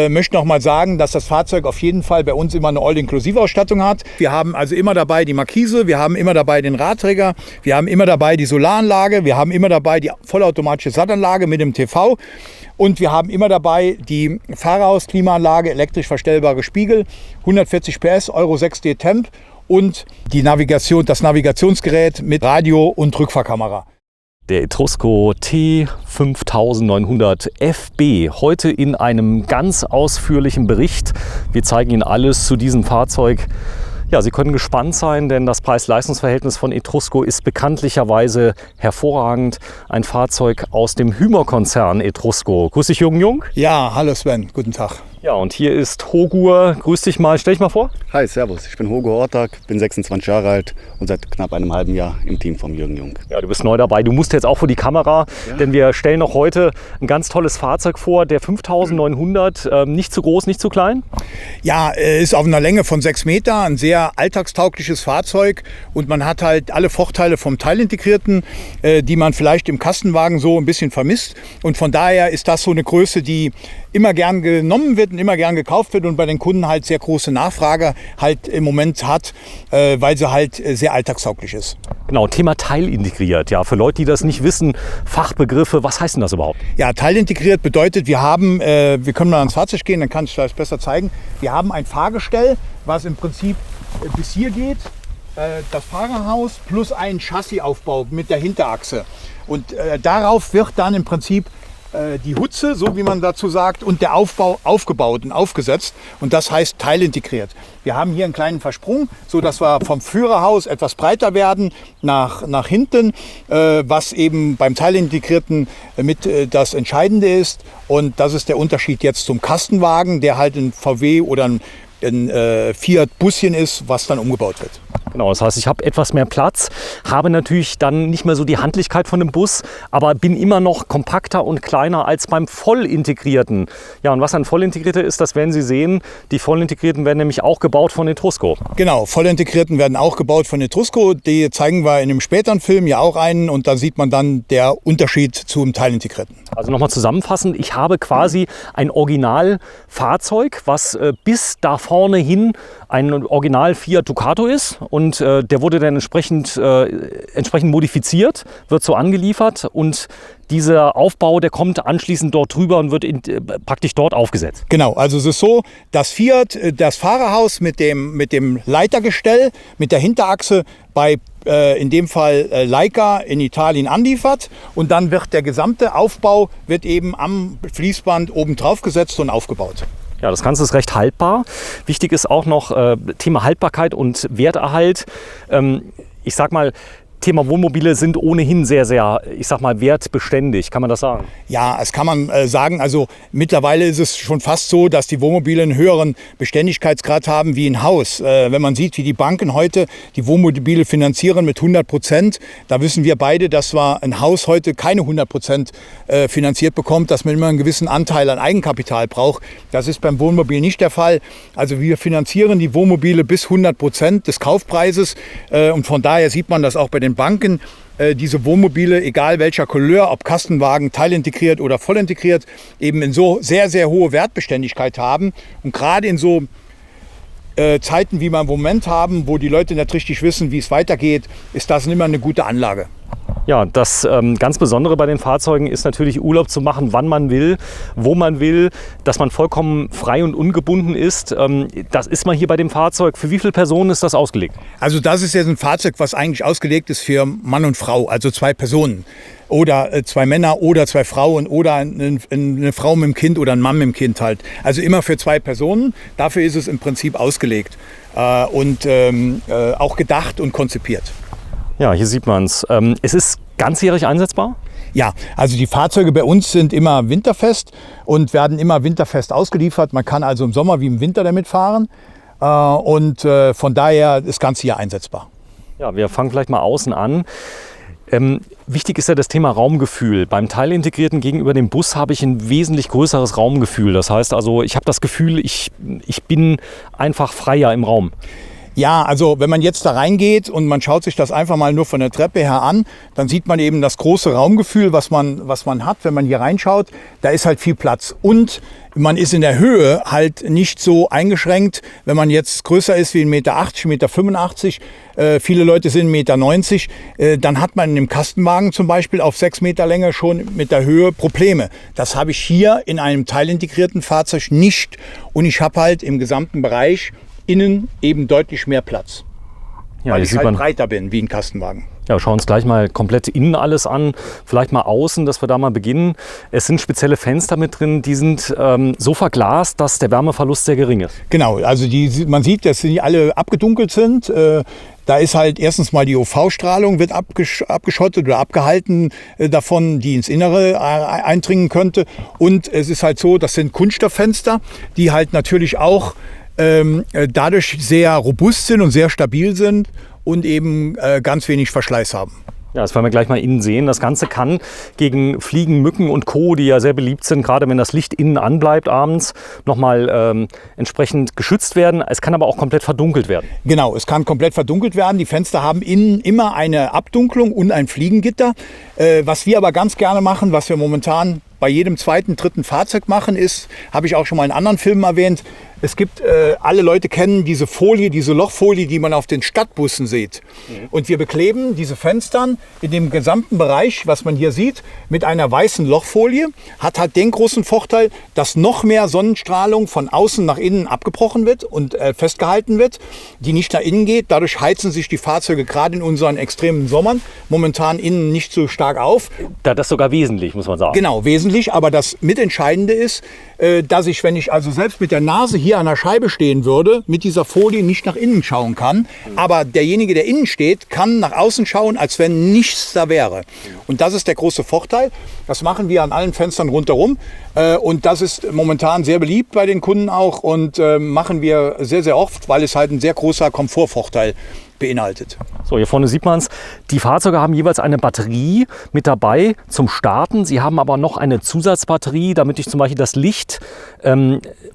Möchte noch mal sagen, dass das Fahrzeug auf jeden Fall bei uns immer eine All-Inklusiv-Ausstattung hat. Wir haben also immer dabei die Markise, wir haben immer dabei den Radträger, wir haben immer dabei die Solaranlage, wir haben immer dabei die vollautomatische Sattanlage mit dem TV und wir haben immer dabei die Fahrerhausklimaanlage, elektrisch verstellbare Spiegel, 140 PS, Euro 6D Temp und die das Navigationsgerät mit Radio und Rückfahrkamera. Der Etrusco T5900 FB, heute in einem ganz ausführlichen Bericht. Wir zeigen Ihnen alles zu diesem Fahrzeug. Ja, Sie können gespannt sein, denn das Preis-Leistungs-Verhältnis von Etrusco ist bekanntlicherweise hervorragend. Ein Fahrzeug aus dem Hymer-Konzern Etrusco. Grüß dich, Jürgen Jung. Ja, hallo Sven, guten Tag. Ja, und hier ist Hogur. Grüß dich mal, stell dich mal vor. Hi, servus, ich bin Hogur Ortag, bin 26 Jahre alt und seit knapp einem halben Jahr im Team vom Jürgen Jung. Ja, du bist neu dabei, du musst jetzt auch vor die Kamera, denn wir stellen noch heute ein ganz tolles Fahrzeug vor, der 5900, nicht zu groß, nicht zu klein. Ja, ist auf einer Länge von 6 Meter, ein sehr alltagstaugliches Fahrzeug und man hat halt alle Vorteile vom Teilintegrierten, die man vielleicht im Kastenwagen so ein bisschen vermisst und von daher ist das so eine Größe, die immer gern genommen wird und immer gern gekauft wird und bei den Kunden halt sehr große Nachfrage halt im Moment hat, weil sie halt sehr alltagstauglich ist. Genau, Thema teilintegriert. Ja, für Leute, die das nicht wissen, Fachbegriffe, was heißt denn das überhaupt? Ja, teilintegriert bedeutet, wir können mal ans Fahrzeug gehen, dann kann ich das besser zeigen. Wir haben ein Fahrgestell, was im Prinzip bis hier geht, das Fahrerhaus plus ein Chassisaufbau mit der Hinterachse. Und darauf wird dann im Prinzip die Hutze, so wie man dazu sagt, und der Aufbau aufgebaut und aufgesetzt. Und das heißt teilintegriert. Wir haben hier einen kleinen Versprung, so dass wir vom Führerhaus etwas breiter werden nach hinten, was eben beim Teilintegrierten mit das Entscheidende ist. Und das ist der Unterschied jetzt zum Kastenwagen, der halt ein VW oder ein Fiat-Buschen ist, was dann umgebaut wird. Genau, das heißt, ich habe etwas mehr Platz, habe natürlich dann nicht mehr so die Handlichkeit von dem Bus, aber bin immer noch kompakter und kleiner als beim Vollintegrierten. Ja, und was ein Vollintegrierter ist, das werden Sie sehen. Die Vollintegrierten werden nämlich auch gebaut von Etrusco. Genau, Vollintegrierten werden auch gebaut von Etrusco. Die zeigen wir in einem späteren Film ja auch einen und da sieht man dann der Unterschied zum Teilintegrierten. Also nochmal zusammenfassend, ich habe quasi ein Originalfahrzeug, was bis da vorne hin ein Original Fiat Ducato ist und der wurde dann entsprechend modifiziert, wird so angeliefert und dieser Aufbau, der kommt anschließend dort drüber und wird praktisch dort aufgesetzt. Genau, also es ist so, dass Fiat das Fahrerhaus mit dem Leitergestell, mit der Hinterachse bei in dem Fall Leica in Italien anliefert und dann wird der gesamte Aufbau wird eben am Fließband oben drauf gesetzt und aufgebaut. Ja, das Ganze ist recht haltbar. Wichtig ist auch noch Thema Haltbarkeit und Werterhalt. Ich sag mal, Thema Wohnmobile sind ohnehin sehr, sehr, ich sag mal, wertbeständig. Kann man das sagen? Ja, das kann man sagen. Also mittlerweile ist es schon fast so, dass die Wohnmobile einen höheren Beständigkeitsgrad haben wie ein Haus. Wenn man sieht, wie die Banken heute die Wohnmobile finanzieren mit 100%, da wissen wir beide, dass ein Haus heute keine 100% finanziert bekommt, dass man immer einen gewissen Anteil an Eigenkapital braucht. Das ist beim Wohnmobil nicht der Fall. Also wir finanzieren die Wohnmobile bis 100% des Kaufpreises und von daher sieht man das auch bei den Banken, diese Wohnmobile, egal welcher Couleur, ob Kastenwagen, teilintegriert oder vollintegriert, eben in so sehr, sehr hohe Wertbeständigkeit haben. Und gerade in so Zeiten, wie wir im Moment haben, wo die Leute nicht richtig wissen, wie es weitergeht, ist das immer eine gute Anlage. Ja, das ganz Besondere bei den Fahrzeugen ist natürlich Urlaub zu machen, wann man will, wo man will, dass man vollkommen frei und ungebunden ist. Das ist mal hier bei dem Fahrzeug. Für wie viele Personen ist das ausgelegt? Also das ist jetzt ein Fahrzeug, was eigentlich ausgelegt ist für Mann und Frau, also 2 Personen. Oder 2 Männer oder 2 Frauen oder eine Frau mit dem Kind oder ein Mann mit dem Kind halt. Also immer für 2 Personen. Dafür ist es im Prinzip ausgelegt und auch gedacht und konzipiert. Ja, hier sieht man es. Es ist ganzjährig einsetzbar? Ja, also die Fahrzeuge bei uns sind immer winterfest und werden immer winterfest ausgeliefert. Man kann also im Sommer wie im Winter damit fahren und von daher ist das ganze Jahr einsetzbar. Ja, wir fangen vielleicht mal außen an. Wichtig ist ja das Thema Raumgefühl. Beim Teilintegrierten gegenüber dem Bus habe ich ein wesentlich größeres Raumgefühl. Das heißt also, ich habe das Gefühl, ich bin einfach freier im Raum. Ja, also wenn man jetzt da reingeht und man schaut sich das einfach mal nur von der Treppe her an, dann sieht man eben das große Raumgefühl, was man hat, wenn man hier reinschaut. Da ist halt viel Platz und man ist in der Höhe halt nicht so eingeschränkt, wenn man jetzt größer ist wie 1,80 Meter, 1,85 Meter, viele Leute sind 1,90 Meter, dann hat man im Kastenwagen zum Beispiel auf 6 Meter Länge schon mit der Höhe Probleme. Das habe ich hier in einem teilintegrierten Fahrzeug nicht und ich habe halt im gesamten Bereich innen eben deutlich mehr Platz, Ja, weil hier ich sieht halt man, breiter bin wie ein Kastenwagen. ja, schauen uns gleich mal komplett innen alles an, vielleicht mal außen, dass wir da mal beginnen. Es sind spezielle Fenster mit drin, die sind so verglast, dass der Wärmeverlust sehr gering ist. Genau, also man sieht, dass sie alle abgedunkelt sind. Da ist halt erstens mal die UV-Strahlung wird abgeschottet oder abgehalten davon, die ins Innere eindringen könnte. Und es ist halt so, das sind Kunststofffenster, die halt natürlich auch dadurch sehr robust sind und sehr stabil sind und eben ganz wenig Verschleiß haben. Ja, das werden wir gleich mal innen sehen. Das Ganze kann gegen Fliegen, Mücken und Co., die ja sehr beliebt sind, gerade wenn das Licht innen anbleibt abends, nochmal entsprechend geschützt werden. Es kann aber auch komplett verdunkelt werden. Genau, es kann komplett verdunkelt werden. Die Fenster haben innen immer eine Abdunklung und ein Fliegengitter. Was wir aber ganz gerne machen, was wir momentan bei jedem zweiten, dritten Fahrzeug machen, ist, habe ich auch schon mal in anderen Filmen erwähnt, es gibt, alle Leute kennen diese Folie, diese Lochfolie, die man auf den Stadtbussen sieht. Und wir bekleben diese Fenstern in dem gesamten Bereich, was man hier sieht, mit einer weißen Lochfolie. Hat halt den großen Vorteil, dass noch mehr Sonnenstrahlung von außen nach innen abgebrochen wird und festgehalten wird, die nicht nach innen geht. Dadurch heizen sich die Fahrzeuge gerade in unseren extremen Sommern momentan innen nicht so stark auf. Das ist sogar wesentlich, muss man sagen. Genau, wesentlich. Aber das Mitentscheidende ist, dass ich, wenn ich also selbst mit der Nase hier an der Scheibe stehen würde, mit dieser Folie nicht nach innen schauen kann. Aber derjenige, der innen steht, kann nach außen schauen, als wenn nichts da wäre. Und das ist der große Vorteil. Das machen wir an allen Fenstern rundherum. Und das ist momentan sehr beliebt bei den Kunden auch und machen wir sehr, sehr oft, weil es halt ein sehr großer Komfortvorteil beinhaltet. So, hier vorne sieht man es. Die Fahrzeuge haben jeweils eine Batterie mit dabei zum Starten. Sie haben aber noch eine Zusatzbatterie, damit ich zum Beispiel das Licht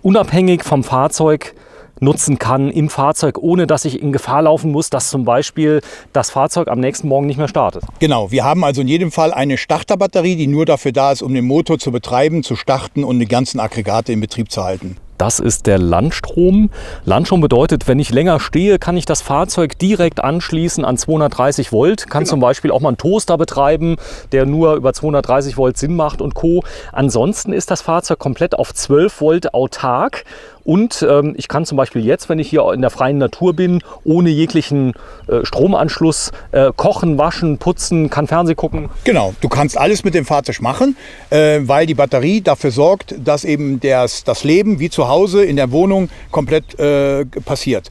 unabhängig vom Fahrzeug nutzen kann im Fahrzeug, ohne dass ich in Gefahr laufen muss, dass zum Beispiel das Fahrzeug am nächsten Morgen nicht mehr startet. Genau, wir haben also in jedem Fall eine Starterbatterie, die nur dafür da ist, um den Motor zu betreiben, zu starten und die ganzen Aggregate in Betrieb zu halten. Das ist der Landstrom. Landstrom bedeutet, wenn ich länger stehe, kann ich das Fahrzeug direkt anschließen an 230 Volt. Kann zum Beispiel auch mal einen Toaster betreiben, der nur über 230 Volt Sinn macht und Co. Ansonsten ist das Fahrzeug komplett auf 12 Volt autark. Und ich kann zum Beispiel jetzt, wenn ich hier in der freien Natur bin, ohne jeglichen Stromanschluss kochen, waschen, putzen, kann Fernsehen gucken. Genau, du kannst alles mit dem Fahrzeug machen, weil die Batterie dafür sorgt, dass eben das Leben wie zu Hause in der Wohnung komplett passiert.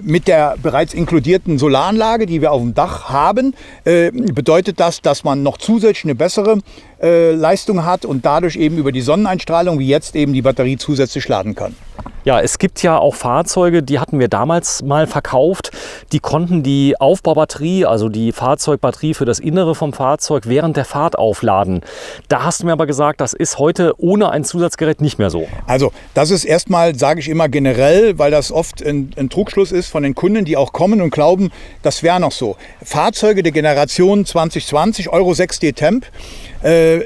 Mit der bereits inkludierten Solaranlage, die wir auf dem Dach haben, bedeutet das, dass man noch zusätzlich eine bessere Leistung hat und dadurch eben über die Sonneneinstrahlung, wie jetzt eben die Batterie zusätzlich laden kann. Ja, es gibt ja auch Fahrzeuge, die hatten wir damals mal verkauft, die konnten die Aufbaubatterie, also die Fahrzeugbatterie für das Innere vom Fahrzeug während der Fahrt aufladen. Da hast du mir aber gesagt, das ist heute ohne ein Zusatzgerät nicht mehr so. Also das ist erstmal, sage ich immer generell, weil das oft ein Trugschluss ist von den Kunden, die auch kommen und glauben, das wäre noch so. Fahrzeuge der Generation 2020, Euro 6D Temp,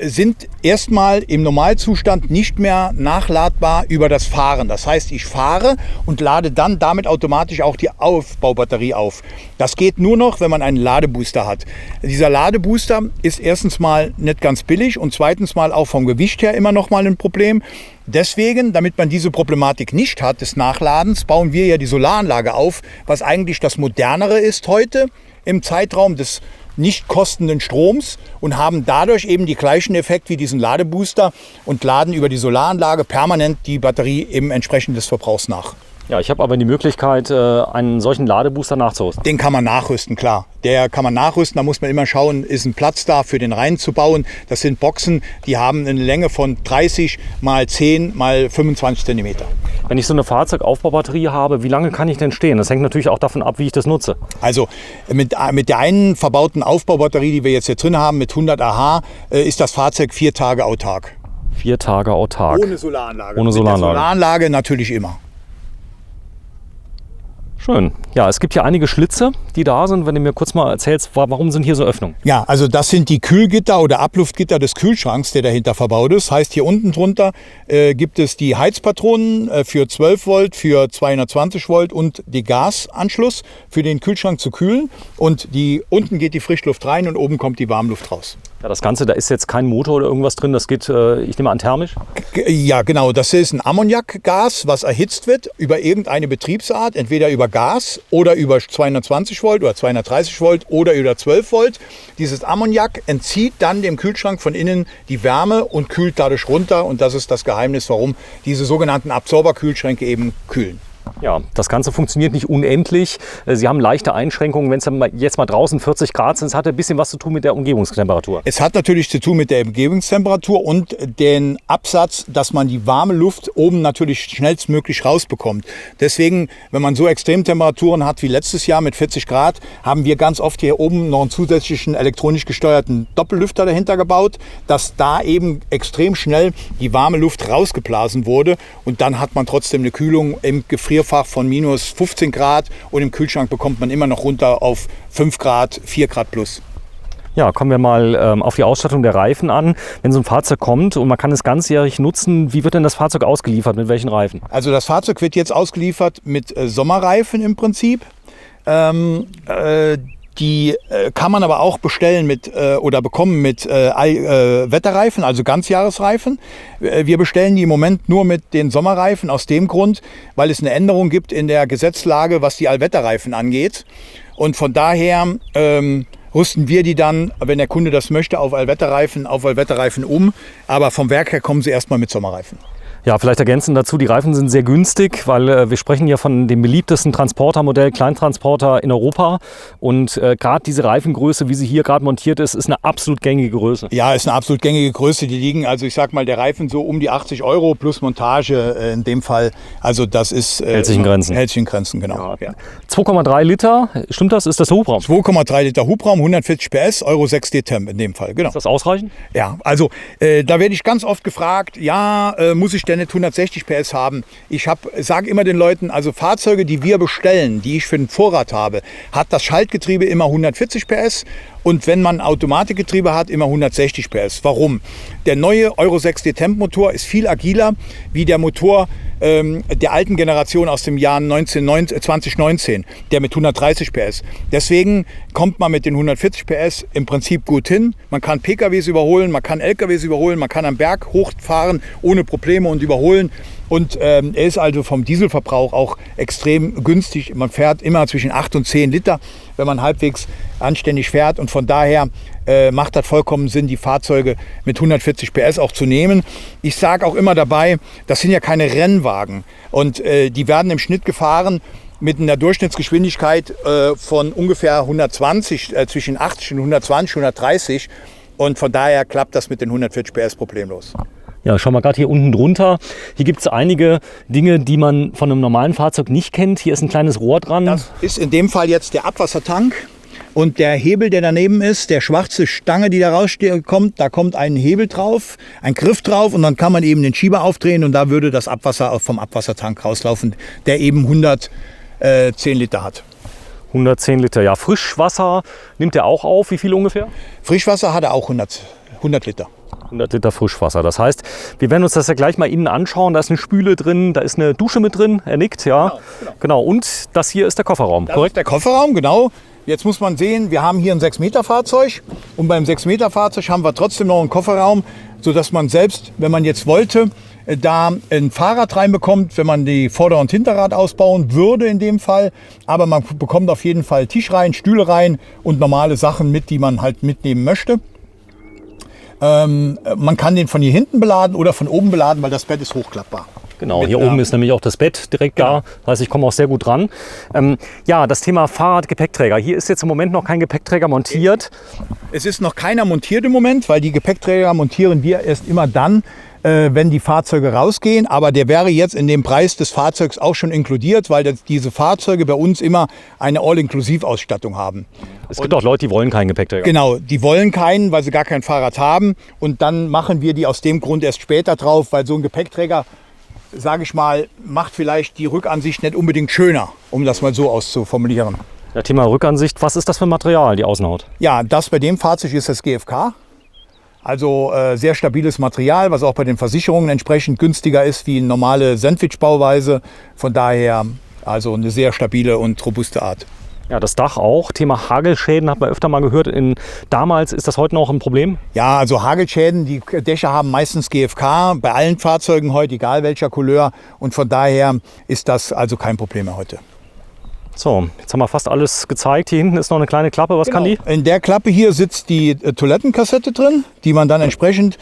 sind erstmal im Normalzustand nicht mehr nachladbar über das Fahren. Das heißt, ich fahre und lade dann damit automatisch auch die Aufbaubatterie auf. Das geht nur noch, wenn man einen Ladebooster hat. Dieser Ladebooster ist erstens mal nicht ganz billig und zweitens mal auch vom Gewicht her immer noch mal ein Problem. Deswegen, damit man diese Problematik nicht hat des Nachladens, bauen wir ja die Solaranlage auf, was eigentlich das Modernere ist heute im Zeitraum des nicht kostenden Stroms und haben dadurch eben die gleichen Effekt wie diesen Ladebooster und laden über die Solaranlage permanent die Batterie eben entsprechend des Verbrauchs nach. Ja, ich habe aber die Möglichkeit, einen solchen Ladebooster nachzurüsten. Den kann man nachrüsten, klar. Der kann man nachrüsten, da muss man immer schauen, ist ein Platz da für den reinzubauen. Das sind Boxen, die haben eine Länge von 30 mal 10 mal 25 cm. Wenn ich so eine Fahrzeugaufbaubatterie habe, wie lange kann ich denn stehen? Das hängt natürlich auch davon ab, wie ich das nutze. Also mit der einen verbauten Aufbaubatterie, die wir jetzt hier drin haben, mit 100 Ah, ist das Fahrzeug 4 Tage autark. 4 Tage autark. Ohne Solaranlage. Ohne Solaranlage. Mit der Solaranlage natürlich immer. Schön. Ja, es gibt hier einige Schlitze, die da sind. Wenn du mir kurz mal erzählst, warum sind hier so Öffnungen? Ja, also das sind die Kühlgitter oder Abluftgitter des Kühlschranks, der dahinter verbaut ist. Heißt, hier unten drunter gibt es die Heizpatronen für 12 Volt, für 220 Volt und die Gasanschluss für den Kühlschrank zu kühlen. Und unten geht die Frischluft rein und oben kommt die Warmluft raus. Ja, das Ganze, da ist jetzt kein Motor oder irgendwas drin, das geht, ich nehme an, thermisch? Ja, genau. Das ist ein Ammoniakgas, was erhitzt wird über irgendeine Betriebsart, entweder über Gas oder über 220 Volt oder 230 Volt oder über 12 Volt. Dieses Ammoniak entzieht dann dem Kühlschrank von innen die Wärme und kühlt dadurch runter. Und das ist das Geheimnis, warum diese sogenannten Absorberkühlschränke eben kühlen. Ja, das Ganze funktioniert nicht unendlich. Sie haben leichte Einschränkungen. Wenn es jetzt mal draußen 40 Grad sind, es hat ein bisschen was zu tun mit der Umgebungstemperatur. Es hat natürlich zu tun mit der Umgebungstemperatur und den Absatz, dass man die warme Luft oben natürlich schnellstmöglich rausbekommt. Deswegen, wenn man so Extremtemperaturen hat wie letztes Jahr mit 40 Grad, haben wir ganz oft hier oben noch einen zusätzlichen elektronisch gesteuerten Doppellüfter dahinter gebaut, dass da eben extrem schnell die warme Luft rausgeblasen wurde und dann hat man trotzdem eine Kühlung im Gefrierfach von minus 15 Grad und im Kühlschrank bekommt man immer noch runter auf 5 Grad, 4 Grad plus. Ja, kommen wir mal auf die Ausstattung der Reifen an. Wenn so ein Fahrzeug kommt und man kann es ganzjährig nutzen, wie wird denn das Fahrzeug ausgeliefert, mit welchen Reifen? Also das Fahrzeug wird jetzt ausgeliefert mit Sommerreifen im Prinzip. Die kann man aber auch bestellen oder bekommen mit Wetterreifen, also Ganzjahresreifen. Wir bestellen die im Moment nur mit den Sommerreifen aus dem Grund, weil es eine Änderung gibt in der Gesetzlage, was die Allwetterreifen angeht. Und von daher rüsten wir die dann, wenn der Kunde das möchte, auf Allwetterreifen um. Aber vom Werk her kommen sie erstmal mit Sommerreifen. Ja, vielleicht ergänzend dazu, die Reifen sind sehr günstig, weil wir sprechen ja von dem beliebtesten Transportermodell, Kleintransporter in Europa. Und gerade diese Reifengröße, wie sie hier gerade montiert ist, ist eine absolut gängige Größe. Ja, ist eine absolut gängige Größe. Die liegen, also ich sag mal, der Reifen so um die 80 € plus Montage in dem Fall. Also das ist... hält sich in Grenzen. Hält sich in Grenzen, genau. Ja. 2,3 Liter, stimmt das? Ist das der Hubraum? 2,3 Liter Hubraum, 140 PS, Euro 6 D-Temp in dem Fall, genau. Ist das ausreichend? Ja, also da werde ich ganz oft gefragt, muss ich denn nicht 160 PS haben? Ich sage immer den Leuten, also Fahrzeuge, die wir bestellen, die ich für den Vorrat habe, hat das Schaltgetriebe immer 140 PS und wenn man Automatikgetriebe hat, immer 160 PS. Warum? Der neue Euro 6 D-Temp Motor ist viel agiler wie der Motor der alten Generation aus dem Jahr 2019, der mit 130 PS. Deswegen kommt man mit den 140 PS im Prinzip gut hin. Man kann PKWs überholen, man kann LKWs überholen, man kann am Berg hochfahren ohne Probleme und überholen. Und er ist also vom Dieselverbrauch auch extrem günstig. Man fährt immer zwischen 8 und 10 Liter, wenn man halbwegs anständig fährt. Und von daher macht das vollkommen Sinn, die Fahrzeuge mit 140 PS auch zu nehmen. Ich sage auch immer dabei, das sind ja keine Rennwagen. Und die werden im Schnitt gefahren mit einer Durchschnittsgeschwindigkeit von ungefähr 120, zwischen 80 und 120, 130. Und von daher klappt das mit den 140 PS problemlos. Ja, schau mal gerade hier unten drunter. Hier gibt es einige Dinge, die man von einem normalen Fahrzeug nicht kennt. Hier ist ein kleines Rohr dran. Das ist in dem Fall jetzt der Abwassertank. Und der Hebel, der daneben ist, der schwarze Stange, die da rauskommt, da kommt ein Hebel drauf, ein Griff drauf und dann kann man eben den Schieber aufdrehen und da würde das Abwasser vom Abwassertank rauslaufen, der eben 110 Liter hat. 110 Liter, ja. Frischwasser nimmt er auch auf. Wie viel ungefähr? Frischwasser hat er auch 100 Liter. 100 Liter Frischwasser. Das heißt, wir werden uns das ja gleich mal innen anschauen. Da ist eine Spüle drin, da ist eine Dusche mit drin. Er nickt, ja. Genau. Und das hier ist der Kofferraum, korrekt? Das ist der Kofferraum, genau. Jetzt muss man sehen, wir haben hier ein 6-Meter-Fahrzeug und beim 6-Meter-Fahrzeug haben wir trotzdem noch einen Kofferraum, sodass man selbst, wenn man jetzt wollte, da ein Fahrrad reinbekommt, wenn man die Vorder- und Hinterrad ausbauen würde in dem Fall. Aber man bekommt auf jeden Fall Tisch rein, Stühle rein und normale Sachen mit, die man halt mitnehmen möchte. Man kann den von hier hinten beladen oder von oben beladen, weil das Bett ist hochklappbar. Genau, hier oben ist nämlich auch das Bett direkt da. Das heißt, ich komme auch sehr gut dran. Ja, das Thema Fahrrad-Gepäckträger. Hier ist jetzt im Moment noch kein Gepäckträger montiert. Es ist noch keiner montiert im Moment, weil die Gepäckträger montieren wir erst immer dann, wenn die Fahrzeuge rausgehen. Aber der wäre jetzt in dem Preis des Fahrzeugs auch schon inkludiert, weil diese Fahrzeuge bei uns immer eine All-Inklusiv-Ausstattung haben. Es gibt auch Leute, die wollen keinen Gepäckträger. Genau, die wollen keinen, weil sie gar kein Fahrrad haben. Und dann machen wir die aus dem Grund erst später drauf, weil so ein Gepäckträger sage ich mal, macht vielleicht die Rückansicht nicht unbedingt schöner, um das mal so auszuformulieren. Ja, Thema Rückansicht, was ist das für ein Material, die Außenhaut? Ja, das bei dem Fahrzeug ist das GFK. Also sehr stabiles Material, was auch bei den Versicherungen entsprechend günstiger ist wie eine normale Sandwich-Bauweise. Von daher also eine sehr stabile und robuste Art. Ja, das Dach auch. Thema Hagelschäden hat man öfter mal gehört. Damals ist das heute noch ein Problem? Ja, also Hagelschäden, die Dächer haben meistens GFK, bei allen Fahrzeugen heute, egal welcher Couleur. Und von daher ist das also kein Problem mehr heute. So, jetzt haben wir fast alles gezeigt. Hier hinten ist noch eine kleine Klappe. Was kann die? In der Klappe hier sitzt die Toilettenkassette drin, die man dann entsprechend,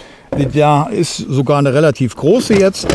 da ist sogar eine relativ große jetzt,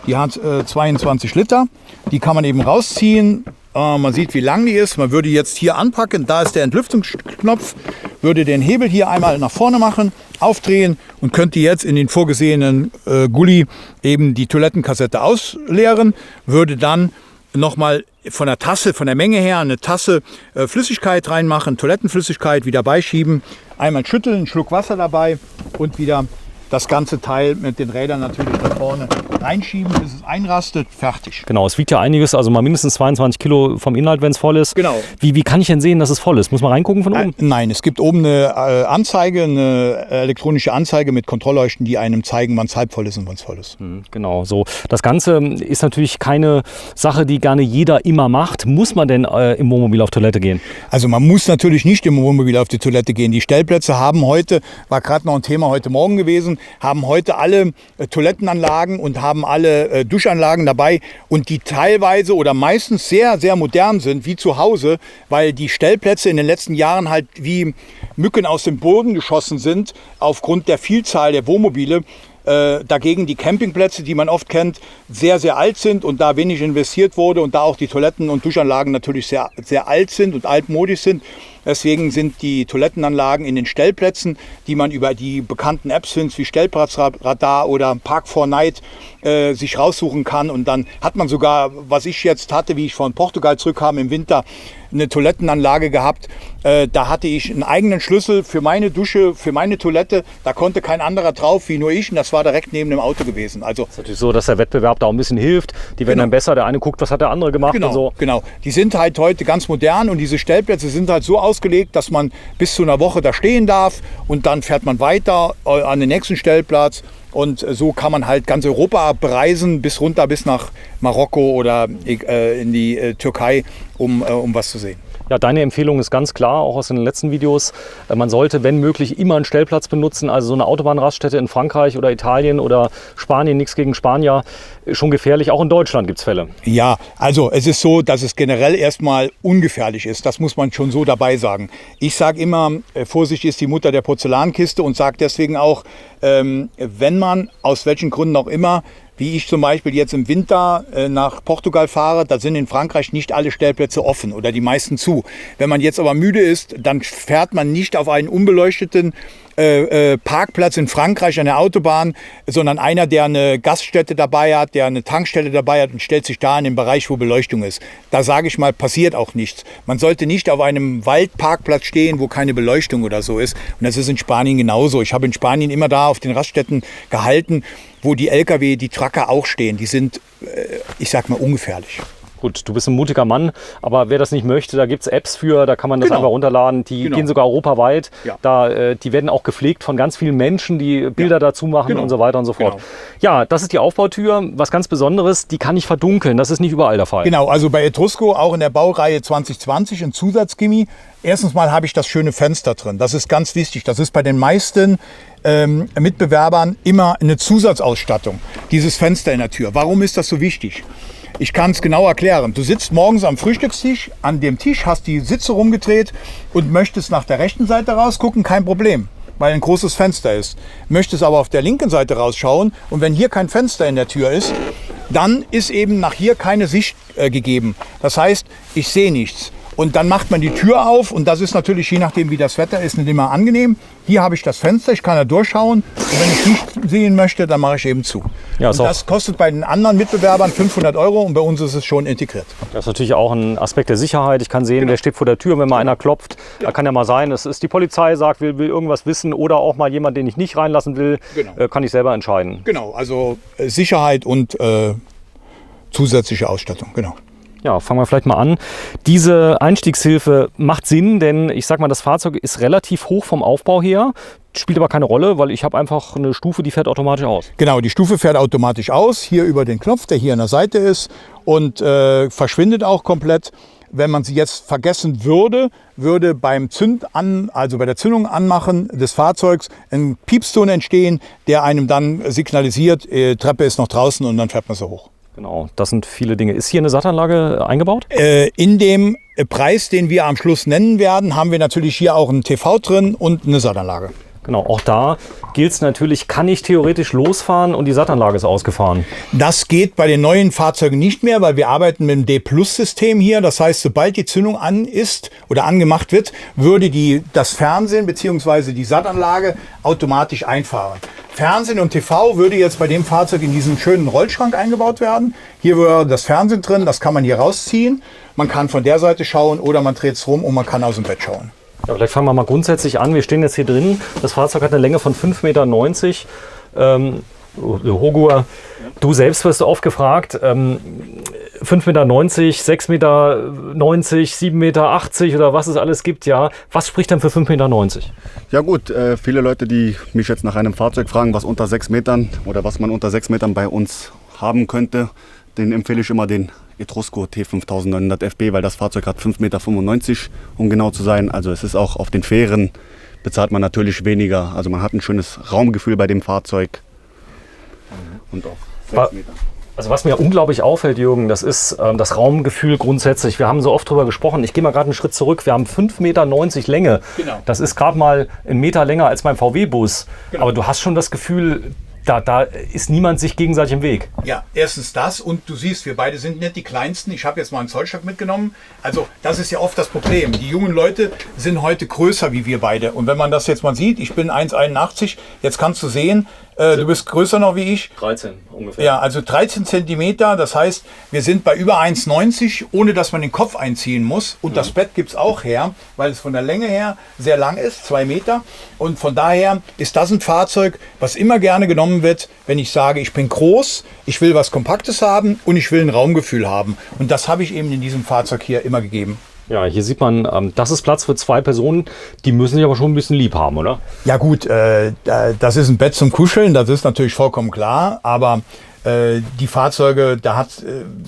die hat 22 Liter. Die kann man eben rausziehen. Man sieht, wie lang die ist. Man würde jetzt hier anpacken, da ist der Entlüftungsknopf, würde den Hebel hier einmal nach vorne machen, aufdrehen und könnte jetzt in den vorgesehenen Gully eben die Toilettenkassette ausleeren, würde dann nochmal von der Tasse, von der Menge her eine Tasse Flüssigkeit reinmachen, Toilettenflüssigkeit wieder beischieben, einmal schütteln, einen Schluck Wasser dabei und wieder das ganze Teil mit den Rädern natürlich da vorne reinschieben, bis es einrastet, fertig. Genau, es wiegt ja einiges, also mal mindestens 22 Kilo vom Inhalt, wenn es voll ist. Genau. Wie kann ich denn sehen, dass es voll ist? Muss man reingucken von oben? Nein, es gibt oben eine Anzeige, eine elektronische Anzeige mit Kontrollleuchten, die einem zeigen, wann es halb voll ist und wann es voll ist. Genau, so. Das Ganze ist natürlich keine Sache, die gerne jeder immer macht. Muss man denn im Wohnmobil auf Toilette gehen? Also man muss natürlich nicht im Wohnmobil auf die Toilette gehen. Die Stellplätze haben heute, war gerade noch ein Thema heute Morgen gewesen, haben heute alle Toilettenanlagen und haben alle Duschanlagen dabei und die teilweise oder meistens sehr, sehr modern sind, wie zu Hause, weil die Stellplätze in den letzten Jahren halt wie Mücken aus dem Boden geschossen sind, aufgrund der Vielzahl der Wohnmobile. Dagegen die Campingplätze, die man oft kennt, sehr, sehr alt sind und da wenig investiert wurde und da auch die Toiletten und Duschanlagen natürlich sehr, sehr alt sind und altmodisch sind. Deswegen sind die Toilettenanlagen in den Stellplätzen, die man über die bekannten Apps findet, wie Stellplatzradar oder Park4Night, sich raussuchen kann. Und dann hat man sogar, was ich jetzt hatte, wie ich von Portugal zurückkam im Winter, eine Toilettenanlage gehabt. Da hatte ich einen eigenen Schlüssel für meine Dusche, für meine Toilette. Da konnte kein anderer drauf, wie nur ich. Und das war direkt neben dem Auto gewesen. Also es ist natürlich so, dass der Wettbewerb da auch ein bisschen hilft. Die werden dann besser. Der eine guckt, was hat der andere gemacht genau, und so. Genau. Die sind halt heute ganz modern und diese Stellplätze sind halt so ausgelegt, dass man bis zu einer Woche da stehen darf und dann fährt man weiter an den nächsten Stellplatz. Und so kann man halt ganz Europa bereisen, bis runter bis nach Marokko oder in die Türkei, um was zu sehen. Ja, deine Empfehlung ist ganz klar, auch aus den letzten Videos. Man sollte, wenn möglich, immer einen Stellplatz benutzen. Also so eine Autobahnraststätte in Frankreich oder Italien oder Spanien, nichts gegen Spanier, schon gefährlich. Auch in Deutschland gibt es Fälle. Ja, also es ist so, dass es generell erstmal ungefährlich ist. Das muss man schon so dabei sagen. Ich sage immer, Vorsicht ist die Mutter der Porzellankiste und sage deswegen auch, wenn man aus welchen Gründen auch immer, wie ich zum Beispiel jetzt im Winter nach Portugal fahre, da sind in Frankreich nicht alle Stellplätze offen oder die meisten zu. Wenn man jetzt aber müde ist, dann fährt man nicht auf einen unbeleuchteten Parkplatz in Frankreich an der Autobahn, sondern einer, der eine Gaststätte dabei hat, der eine Tankstelle dabei hat und stellt sich da in den Bereich, wo Beleuchtung ist. Da sage ich mal, passiert auch nichts. Man sollte nicht auf einem Waldparkplatz stehen, wo keine Beleuchtung oder so ist. Und das ist in Spanien genauso. Ich habe in Spanien immer da auf den Raststätten gehalten, wo die LKW, die Tracker auch stehen. Die sind, ich sag mal, ungefährlich. Gut, du bist ein mutiger Mann, aber wer das nicht möchte, da gibt es Apps für, da kann man das einfach runterladen. Die gehen sogar europaweit. Ja. Die werden auch gepflegt von ganz vielen Menschen, die Bilder dazu machen und so weiter und so fort. Genau. Ja, das ist die Aufbautür. Was ganz Besonderes, die kann ich verdunkeln. Das ist nicht überall der Fall. Genau, also bei Etrusco, auch in der Baureihe 2020, ein Zusatzgimmi. Erstens mal habe ich das schöne Fenster drin. Das ist ganz wichtig. Das ist bei den meisten Mitbewerbern immer eine Zusatzausstattung. Dieses Fenster in der Tür. Warum ist das so wichtig? Ich kann es genau erklären. Du sitzt morgens am Frühstückstisch, an dem Tisch, hast die Sitze rumgedreht und möchtest nach der rechten Seite rausgucken, kein Problem, weil ein großes Fenster ist. Möchtest aber auf der linken Seite rausschauen und wenn hier kein Fenster in der Tür ist, dann ist eben nach hier keine Sicht gegeben. Das heißt, ich sehe nichts. Und dann macht man die Tür auf und das ist natürlich, je nachdem wie das Wetter ist, nicht immer angenehm. Hier habe ich das Fenster, ich kann da durchschauen und wenn ich nicht sehen möchte, dann mache ich eben zu. Ja, und das kostet bei den anderen Mitbewerbern 500 € und bei uns ist es schon integriert. Das ist natürlich auch ein Aspekt der Sicherheit. Ich kann sehen, wer steht vor der Tür, wenn mal einer klopft. Da kann ja mal sein, es ist die Polizei, sagt, will irgendwas wissen oder auch mal jemand, den ich nicht reinlassen will, kann ich selber entscheiden. Genau, also Sicherheit und zusätzliche Ausstattung, genau. Ja, fangen wir vielleicht mal an. Diese Einstiegshilfe macht Sinn, denn ich sag mal, das Fahrzeug ist relativ hoch vom Aufbau her, spielt aber keine Rolle, weil ich habe einfach eine Stufe, die fährt automatisch aus. Genau, die Stufe fährt automatisch aus, hier über den Knopf, der hier an der Seite ist und verschwindet auch komplett. Wenn man sie jetzt vergessen würde, würde beim also bei der Zündung anmachen des Fahrzeugs ein Piepston entstehen, der einem dann signalisiert, Treppe ist noch draußen und dann fährt man so hoch. Genau, das sind viele Dinge. Ist hier eine Sattanlage eingebaut? In dem Preis, den wir am Schluss nennen werden, haben wir natürlich hier auch einen TV drin und eine Sattanlage. Genau, auch da gilt es natürlich, kann ich theoretisch losfahren und die Sattanlage ist ausgefahren. Das geht bei den neuen Fahrzeugen nicht mehr, weil wir arbeiten mit dem D-Plus-System hier. Das heißt, sobald die Zündung an ist oder angemacht wird, würde das Fernsehen bzw. die Sattanlage automatisch einfahren. Fernsehen und TV würde jetzt bei dem Fahrzeug in diesen schönen Rollschrank eingebaut werden. Hier wäre das Fernsehen drin, das kann man hier rausziehen. Man kann von der Seite schauen oder man dreht es rum und man kann aus dem Bett schauen. Ja, vielleicht fangen wir mal grundsätzlich an. Wir stehen jetzt hier drin. Das Fahrzeug hat eine Länge von 5,90 Meter. Hogur, du selbst wirst oft gefragt, 5,90 Meter, 6,90 Meter, 7,80 Meter oder was es alles gibt. Ja. Was spricht denn für 5,90 Meter? Ja gut, viele Leute, die mich jetzt nach einem Fahrzeug fragen, was unter 6 Metern oder was man unter 6 Metern bei uns haben könnte, den empfehle ich immer den Etrusco T5900 FB, weil das Fahrzeug hat 5,95 Meter, um genau zu sein. Also es ist auch auf den Fähren, bezahlt man natürlich weniger. Also man hat ein schönes Raumgefühl bei dem Fahrzeug. Und auf 6 Meter. Also was mir unglaublich auffällt, Jürgen, das ist das Raumgefühl grundsätzlich. Wir haben so oft drüber gesprochen. Ich gehe mal gerade einen Schritt zurück. Wir haben 5,90 Meter Länge. Genau. Das ist gerade mal 1 Meter länger als mein VW-Bus. Genau. Aber du hast schon das Gefühl, da ist niemand sich gegenseitig im Weg. Ja, erstens das und du siehst, wir beide sind nicht die Kleinsten. Ich habe jetzt mal einen Zollstock mitgenommen. Also das ist ja oft das Problem. Die jungen Leute sind heute größer wie wir beide. Und wenn man das jetzt mal sieht, ich bin 1,81, jetzt kannst du sehen, du bist größer noch wie ich. 13 ungefähr. Ja, also 13 Zentimeter. Das heißt, wir sind bei über 1,90, ohne dass man den Kopf einziehen muss. Und das Bett gibt es auch her, weil es von der Länge her sehr lang ist, 2 Meter. Und von daher ist das ein Fahrzeug, was immer gerne genommen wird, wenn ich sage, ich bin groß, ich will was Kompaktes haben und ich will ein Raumgefühl haben. Und das habe ich eben in diesem Fahrzeug hier immer gegeben. Ja, hier sieht man, das ist Platz für 2 Personen. Die müssen sich aber schon ein bisschen lieb haben, oder? Ja gut, das ist ein Bett zum Kuscheln, das ist natürlich vollkommen klar. Aber die Fahrzeuge, da hat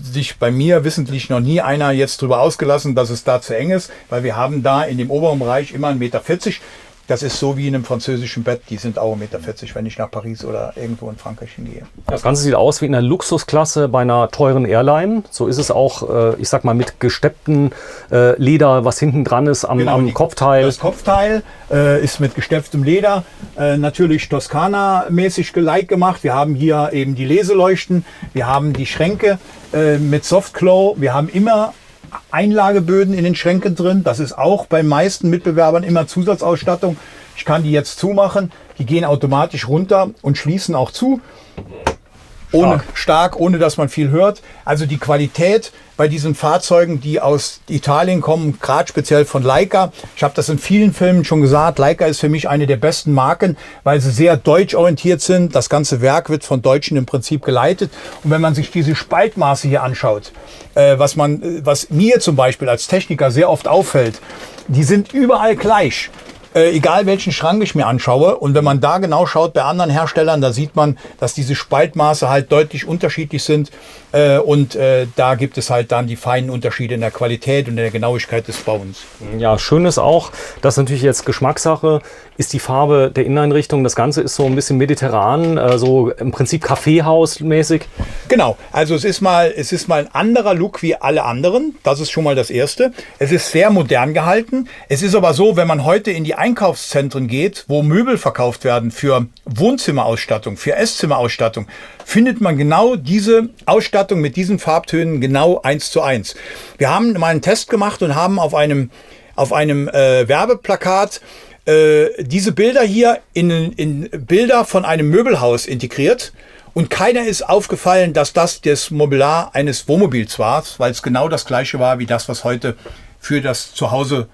sich bei mir wissentlich noch nie einer jetzt drüber ausgelassen, dass es da zu eng ist. Weil wir haben da in dem oberen Bereich immer 1,40 Meter. Das ist so wie in einem französischen Bett, die sind auch 1,40 Meter, wenn ich nach Paris oder irgendwo in Frankreich hingehe. Das Ganze sieht aus wie in einer Luxusklasse bei einer teuren Airline. So ist es auch, ich sag mal, mit gestepptem Leder, was hinten dran ist am Kopfteil. Das Kopfteil ist mit gestepptem Leder, natürlich Toskana-mäßig gemacht. Wir haben hier eben die Leseleuchten, wir haben die Schränke mit Softclaw, wir haben immer Einlageböden in den Schränken drin. Das ist auch bei meisten Mitbewerbern immer Zusatzausstattung. Ich kann die jetzt zumachen. Die gehen automatisch runter und schließen auch zu. Ohne dass man viel hört. Also die Qualität bei diesen Fahrzeugen, die aus Italien kommen, gerade speziell von Leica. Ich habe das in vielen Filmen schon gesagt. Leica ist für mich eine der besten Marken, weil sie sehr deutsch orientiert sind. Das ganze Werk wird von Deutschen im Prinzip geleitet. Und wenn man sich diese Spaltmaße hier anschaut, was mir zum Beispiel als Techniker sehr oft auffällt, die sind überall gleich. Egal welchen Schrank ich mir anschaue. Und wenn man da genau schaut bei anderen Herstellern, da sieht man, dass diese Spaltmaße halt deutlich unterschiedlich sind. Da gibt es halt dann die feinen Unterschiede in der Qualität und in der Genauigkeit des Bauens. Ja, schön ist auch, das ist natürlich jetzt Geschmackssache, ist die Farbe der Inneneinrichtung. Das Ganze ist so ein bisschen mediterran, so im Prinzip Kaffeehausmäßig. Genau, also es ist mal ein anderer Look wie alle anderen. Das ist schon mal das Erste. Es ist sehr modern gehalten. Es ist aber so, wenn man heute in die Einkaufszentren geht, wo Möbel verkauft werden für Wohnzimmerausstattung, für Esszimerausstattung, findet man genau diese Ausstattung mit diesen Farbtönen genau 1:1. Wir haben mal einen Test gemacht und haben auf einem Werbeplakat diese Bilder hier in Bilder von einem Möbelhaus integriert. Und keiner ist aufgefallen, dass das Mobiliar eines Wohnmobils war, weil es genau das gleiche war wie das, was heute für das Zuhause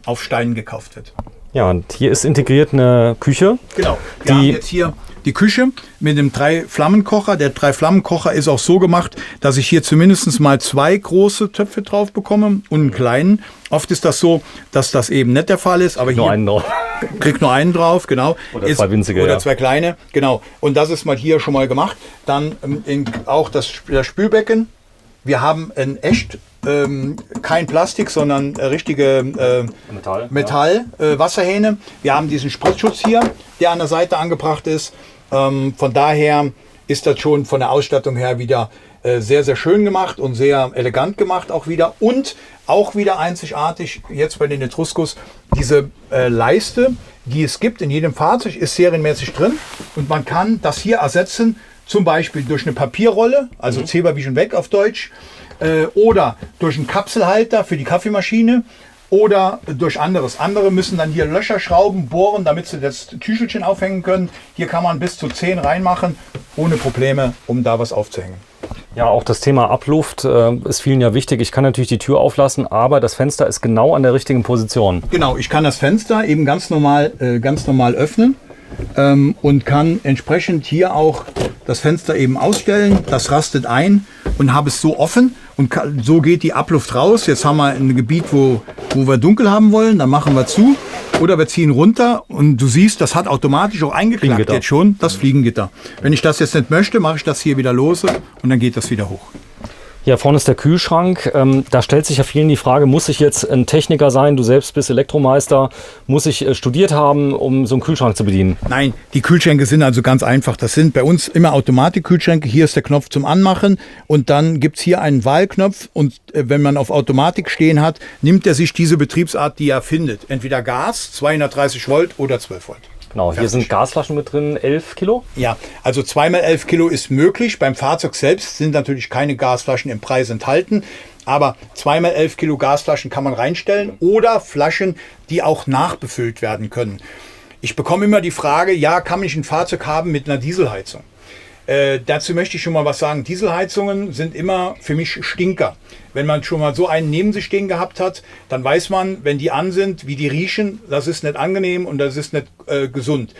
auf Steinen gekauft wird. Ja, und hier ist integriert eine Küche. Genau. Wir haben jetzt hier die Küche mit dem 3-Flammenkocher. Der 3-Flammenkocher ist auch so gemacht, dass ich hier zumindest mal 2 große Töpfe drauf bekomme und einen kleinen. Oft ist das so, dass das eben nicht der Fall ist. Aber nur hier einen drauf. Kriegt nur einen drauf, genau. Oder 2 winzige. Oder 2 kleine, genau. Und das ist mal hier schon mal gemacht. Dann auch das Spülbecken. Wir haben ein echt, kein Plastik, sondern richtige Metall Wasserhähne. Wir haben diesen Spritzschutz hier, der an der Seite angebracht ist. Von daher ist das schon von der Ausstattung her wieder sehr, sehr schön gemacht und sehr elegant gemacht auch wieder. Und auch wieder einzigartig jetzt bei den Etruskos, diese Leiste, die es gibt in jedem Fahrzeug, ist serienmäßig drin. Und man kann das hier ersetzen, zum Beispiel durch eine Papierrolle, also Zeberwischen weg auf Deutsch, oder durch einen Kapselhalter für die Kaffeemaschine oder durch anderes. Andere müssen dann hier Löcher schrauben, bohren, damit sie das Tüchelchen aufhängen können. Hier kann man bis zu 10 reinmachen, ohne Probleme, um da was aufzuhängen. Ja, auch das Thema Abluft ist vielen ja wichtig. Ich kann natürlich die Tür auflassen, aber das Fenster ist genau an der richtigen Position. Genau, ich kann das Fenster eben ganz normal öffnen. Und kann entsprechend hier auch das Fenster eben ausstellen. Das rastet ein und habe es so offen und so geht die Abluft raus. Jetzt haben wir ein Gebiet, wo wir dunkel haben wollen, dann machen wir zu oder wir ziehen runter und du siehst, das hat automatisch auch eingeklappt jetzt schon, das Fliegengitter. Wenn ich das jetzt nicht möchte, mache ich das hier wieder lose und dann geht das wieder hoch. Ja, vorne ist der Kühlschrank. Da stellt sich ja vielen die Frage, muss ich jetzt ein Techniker sein? Du selbst bist Elektromeister. Muss ich studiert haben, um so einen Kühlschrank zu bedienen? Nein, die Kühlschränke sind also ganz einfach. Das sind bei uns immer Automatik-Kühlschränke. Hier ist der Knopf zum Anmachen und dann gibt es hier einen Wahlknopf. Und wenn man auf Automatik stehen hat, nimmt er sich diese Betriebsart, die er findet. Entweder Gas, 230 Volt oder 12 Volt. Genau, hier sind Gasflaschen mit drin, 11 Kilo. Ja, also 2x11 Kilo ist möglich. Beim Fahrzeug selbst sind natürlich keine Gasflaschen im Preis enthalten. Aber 2x11 Kilo Gasflaschen kann man reinstellen oder Flaschen, die auch nachbefüllt werden können. Ich bekomme immer die Frage, ja, kann ich ein Fahrzeug haben mit einer Dieselheizung? Dazu möchte ich schon mal was sagen. Dieselheizungen sind immer für mich Stinker. Wenn man schon mal so einen neben sich stehen gehabt hat, dann weiß man, wenn die an sind, wie die riechen, das ist nicht angenehm und das ist nicht gesund.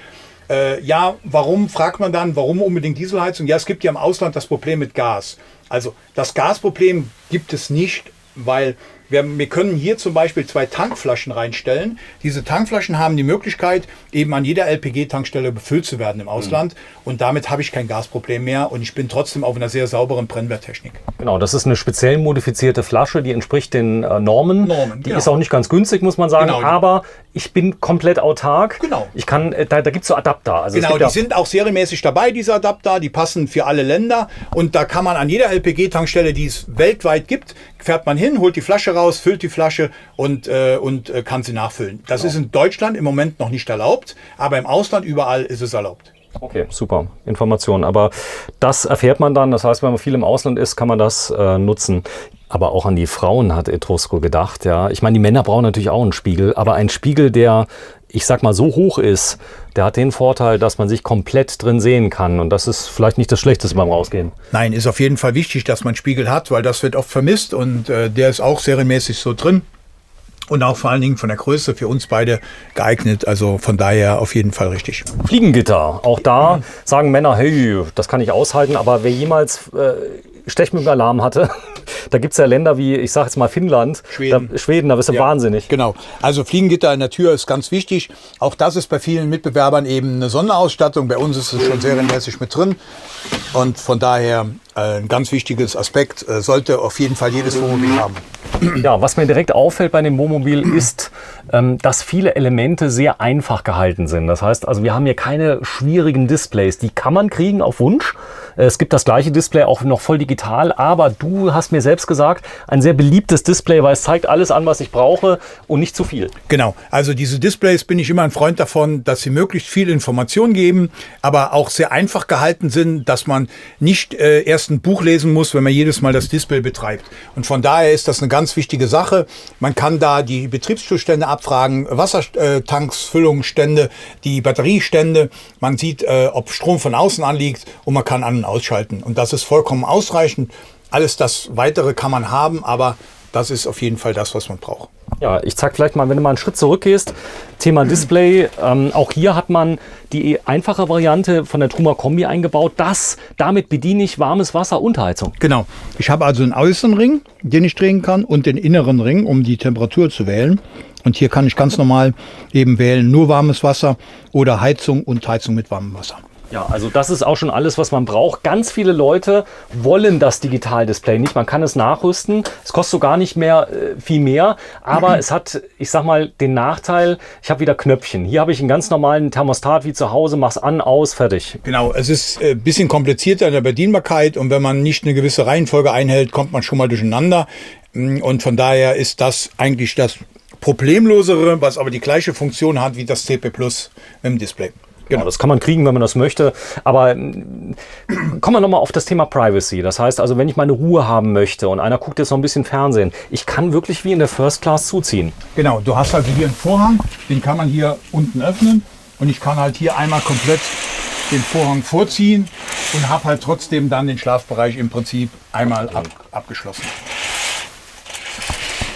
Ja, warum, fragt man dann, warum unbedingt Dieselheizung? Ja, es gibt ja im Ausland das Problem mit Gas. Also das Gasproblem gibt es nicht, weil wir können hier zum Beispiel 2 Tankflaschen reinstellen. Diese Tankflaschen haben die Möglichkeit, eben an jeder LPG-Tankstelle befüllt zu werden im Ausland. Und damit habe ich kein Gasproblem mehr und ich bin trotzdem auf einer sehr sauberen Brennwerttechnik. Genau, das ist eine speziell modifizierte Flasche, die entspricht den Normen. Die genau. ist auch nicht ganz günstig, muss man sagen, genau. Aber ich bin komplett autark. Genau. Ich kann, da gibt es so Adapter. Also genau, die sind auch serienmäßig dabei, diese Adapter. Die passen für alle Länder. Und da kann man an jeder LPG-Tankstelle, die es weltweit gibt, fährt man hin, holt die Flasche raus, füllt die Flasche und kann sie nachfüllen. Das ist in Deutschland im Moment noch nicht erlaubt, aber im Ausland überall ist es erlaubt. Okay, super Information. Aber das erfährt man dann. Das heißt, wenn man viel im Ausland ist, kann man das nutzen. Aber auch an die Frauen hat Etrusco gedacht. Ja, ich meine, die Männer brauchen natürlich auch einen Spiegel, aber ein Spiegel, der, ich sag mal, so hoch ist, der hat den Vorteil, dass man sich komplett drin sehen kann. Und das ist vielleicht nicht das Schlechteste beim Rausgehen. Nein, ist auf jeden Fall wichtig, dass man einen Spiegel hat, weil das wird oft vermisst und der ist auch serienmäßig so drin. Und auch vor allen Dingen von der Größe für uns beide geeignet. Also von daher auf jeden Fall richtig. Fliegengitter. Auch da sagen Männer, hey, das kann ich aushalten. Aber wer jemals Stechmückenalarm hatte, da gibt es ja Länder wie, ich sage jetzt mal Finnland, Schweden, da bist du wahnsinnig. Genau. Also Fliegengitter in der Tür ist ganz wichtig. Auch das ist bei vielen Mitbewerbern eben eine Sonderausstattung. Bei uns ist es schon serienmäßig mit drin. Und von daher ein ganz wichtiges Aspekt. Sollte auf jeden Fall jedes Wohnmobil haben. Ja, was mir direkt auffällt bei dem Wohnmobil ist, dass viele Elemente sehr einfach gehalten sind. Das heißt, also wir haben hier keine schwierigen Displays. Die kann man kriegen auf Wunsch. Es gibt das gleiche Display auch noch voll digital, aber du hast mir selbst gesagt, ein sehr beliebtes Display, weil es zeigt alles an, was ich brauche und nicht zu viel. Genau, also diese Displays bin ich immer ein Freund davon, dass sie möglichst viel Information geben, aber auch sehr einfach gehalten sind, dass man nicht erst ein Buch lesen muss, wenn man jedes Mal das Display betreibt. Und von daher ist das eine ganz wichtige Sache. Man kann da die Betriebszustände abfragen, Wassertanksfüllungsstände, die Batteriestände. Man sieht, ob Strom von außen anliegt und man kann an- und ausschalten. Und das ist vollkommen ausreichend. Alles das Weitere kann man haben, aber das ist auf jeden Fall das, was man braucht. Ja, ich zeige vielleicht mal, wenn du mal einen Schritt zurückgehst, Thema Display. Auch hier hat man die einfache Variante von der Truma Kombi eingebaut. Damit bediene ich warmes Wasser und Heizung. Genau. Ich habe also einen äußeren Ring, den ich drehen kann, und den inneren Ring, um die Temperatur zu wählen. Und hier kann ich ganz normal eben wählen, nur warmes Wasser oder Heizung und Heizung mit warmem Wasser. Ja, also das ist auch schon alles, was man braucht. Ganz viele Leute wollen das Digitaldisplay nicht. Man kann es nachrüsten. Es kostet so gar nicht mehr viel mehr. Aber es hat, ich sag mal, den Nachteil, ich habe wieder Knöpfchen. Hier habe ich einen ganz normalen Thermostat wie zu Hause, mach's an, aus, fertig. Genau, es ist ein bisschen komplizierter in der Bedienbarkeit. Und wenn man nicht eine gewisse Reihenfolge einhält, kommt man schon mal durcheinander. Und von daher ist das eigentlich das Problemlosere, was aber die gleiche Funktion hat wie das CP Plus im Display. Genau, das kann man kriegen, wenn man das möchte. Aber kommen wir nochmal auf das Thema Privacy. Das heißt also, wenn ich meine Ruhe haben möchte und einer guckt jetzt noch ein bisschen Fernsehen, ich kann wirklich wie in der First Class zuziehen. Genau, du hast also hier einen Vorhang, den kann man hier unten öffnen. Und ich kann halt hier einmal komplett den Vorhang vorziehen und habe halt trotzdem dann den Schlafbereich im Prinzip einmal abgeschlossen.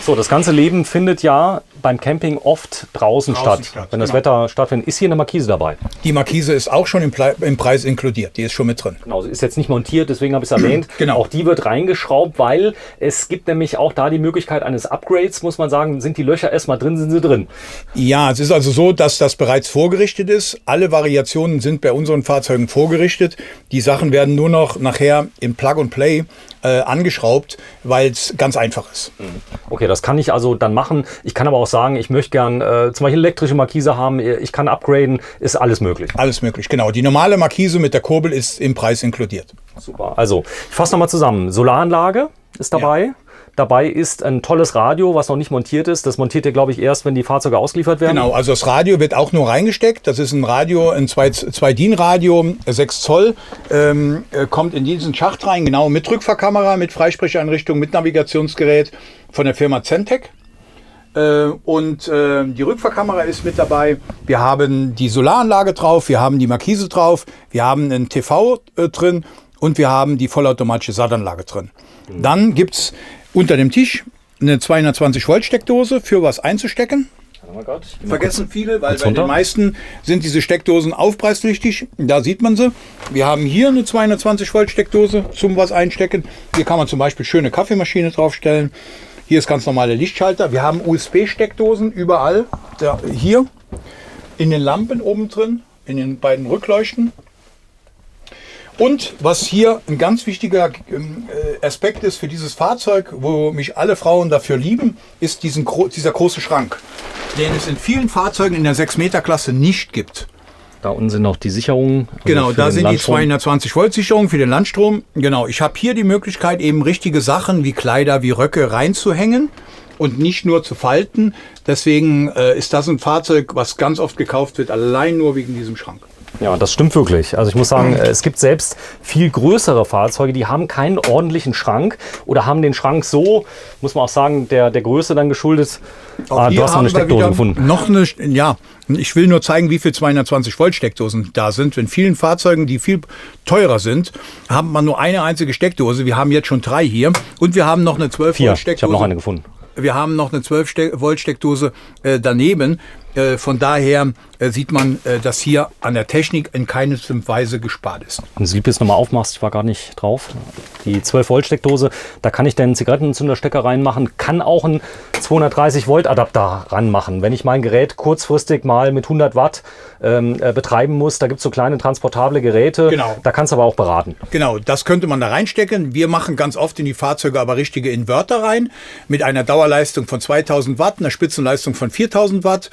So, das ganze Leben findet ja beim Camping oft draußen statt. Wenn das Wetter stattfindet. Ist hier eine Markise dabei? Die Markise ist auch schon im Preis inkludiert. Die ist schon mit drin. Genau, sie ist jetzt nicht montiert, deswegen habe ich es erwähnt. Genau. Auch die wird reingeschraubt, weil es gibt nämlich auch da die Möglichkeit eines Upgrades, muss man sagen. Sind die Löcher erstmal drin, sind sie drin? Ja, es ist also so, dass das bereits vorgerichtet ist. Alle Variationen sind bei unseren Fahrzeugen vorgerichtet. Die Sachen werden nur noch nachher im Plug-and-Play angeschraubt, weil es ganz einfach ist. Okay, das kann ich also dann machen. Ich kann aber auch sagen, ich möchte gern zum Beispiel elektrische Markise haben, ich kann upgraden, ist alles möglich. Alles möglich, genau. Die normale Markise mit der Kurbel ist im Preis inkludiert. Super. Also, ich fasse nochmal zusammen. Solaranlage ist dabei. Ja. Dabei ist ein tolles Radio, was noch nicht montiert ist. Das montiert ihr, glaube ich, erst, wenn die Fahrzeuge ausgeliefert werden. Genau, also das Radio wird auch nur reingesteckt. Das ist ein Radio, ein 2-DIN-Radio, 6 Zoll. Kommt in diesen Schacht rein, genau, mit Rückfahrkamera, mit Freisprecheinrichtung, mit Navigationsgerät von der Firma Zentec. Die Rückfahrkamera ist mit dabei. Wir haben die Solaranlage drauf, wir haben die Markise drauf, wir haben einen TV drin und wir haben die vollautomatische Sattanlage drin. Dann gibt es unter dem Tisch eine 220 Volt Steckdose für was einzustecken. Oh Gott, vergessen viele, weil bei den meisten sind diese Steckdosen aufpreispflichtig. Da sieht man sie. Wir haben hier eine 220 Volt Steckdose zum was einstecken. Hier kann man zum Beispiel schöne Kaffeemaschine draufstellen. Hier ist ganz normale Lichtschalter. Wir haben USB-Steckdosen überall. Hier in den Lampen oben drin, in den beiden Rückleuchten. Und was hier ein ganz wichtiger Aspekt ist für dieses Fahrzeug, wo mich alle Frauen dafür lieben, ist dieser große Schrank, den es in vielen Fahrzeugen in der 6-Meter-Klasse nicht gibt. Da unten sind noch die Sicherungen. Genau, da sind die 220 Volt Sicherungen für den Landstrom. Genau, ich habe hier die Möglichkeit, eben richtige Sachen wie Kleider, wie Röcke reinzuhängen und nicht nur zu falten. Deswegen ist das ein Fahrzeug, was ganz oft gekauft wird, allein nur wegen diesem Schrank. Ja, das stimmt wirklich. Also ich muss sagen, es gibt selbst viel größere Fahrzeuge, die haben keinen ordentlichen Schrank oder haben den Schrank so, muss man auch sagen, der Größe dann geschuldet. Du hast noch eine Steckdose gefunden. Ich will nur zeigen, wie viele 220 Volt Steckdosen da sind. In vielen Fahrzeugen, die viel teurer sind, hat man nur eine einzige Steckdose. Wir haben jetzt schon 3 hier und wir haben noch eine 12 Volt Steckdose. Ich habe noch eine gefunden. Wir haben noch eine 12 Volt Steckdose daneben. Von daher sieht man, dass hier an der Technik in keiner Weise gespart ist. Wenn du die jetzt nochmal aufmachst, ich war gar nicht drauf. Die 12 Volt Steckdose, da kann ich dann einen Zigarettenentzünderstecker reinmachen, kann auch einen 230 Volt Adapter ranmachen. Wenn ich mein Gerät kurzfristig mal mit 100 Watt betreiben muss, da gibt es so kleine transportable Geräte, genau. Da kannst du aber auch beraten. Genau, das könnte man da reinstecken. Wir machen ganz oft in die Fahrzeuge aber richtige Inverter rein, mit einer Dauerleistung von 2000 Watt, einer Spitzenleistung von 4000 Watt.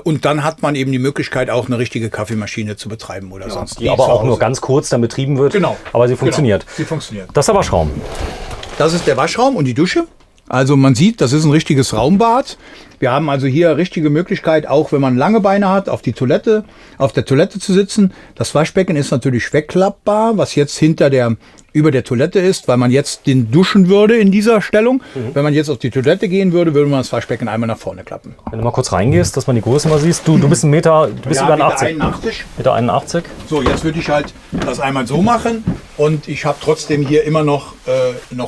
Und dann hat man eben die Möglichkeit, auch eine richtige Kaffeemaschine zu betreiben oder sonst. Die aber auch nur ganz kurz dann betrieben wird. Genau. Aber sie funktioniert. Genau. Sie funktioniert. Das ist der Waschraum. Das ist der Waschraum und die Dusche. Also man sieht, das ist ein richtiges Raumbad. Wir haben also hier richtige Möglichkeit, auch wenn man lange Beine hat, auf der Toilette zu sitzen. Das Waschbecken ist natürlich wegklappbar, was jetzt hinter der über der Toilette ist, weil man jetzt den duschen würde in dieser Stellung. Wenn man jetzt auf die Toilette gehen würde, würde man das Waschbecken einmal nach vorne klappen. Wenn du mal kurz reingehst, dass man die Größe mal siehst. Du bist 1 Meter, du bist über 80. 81. Meter 81. So, jetzt würde ich halt das einmal so machen und ich habe trotzdem hier immer noch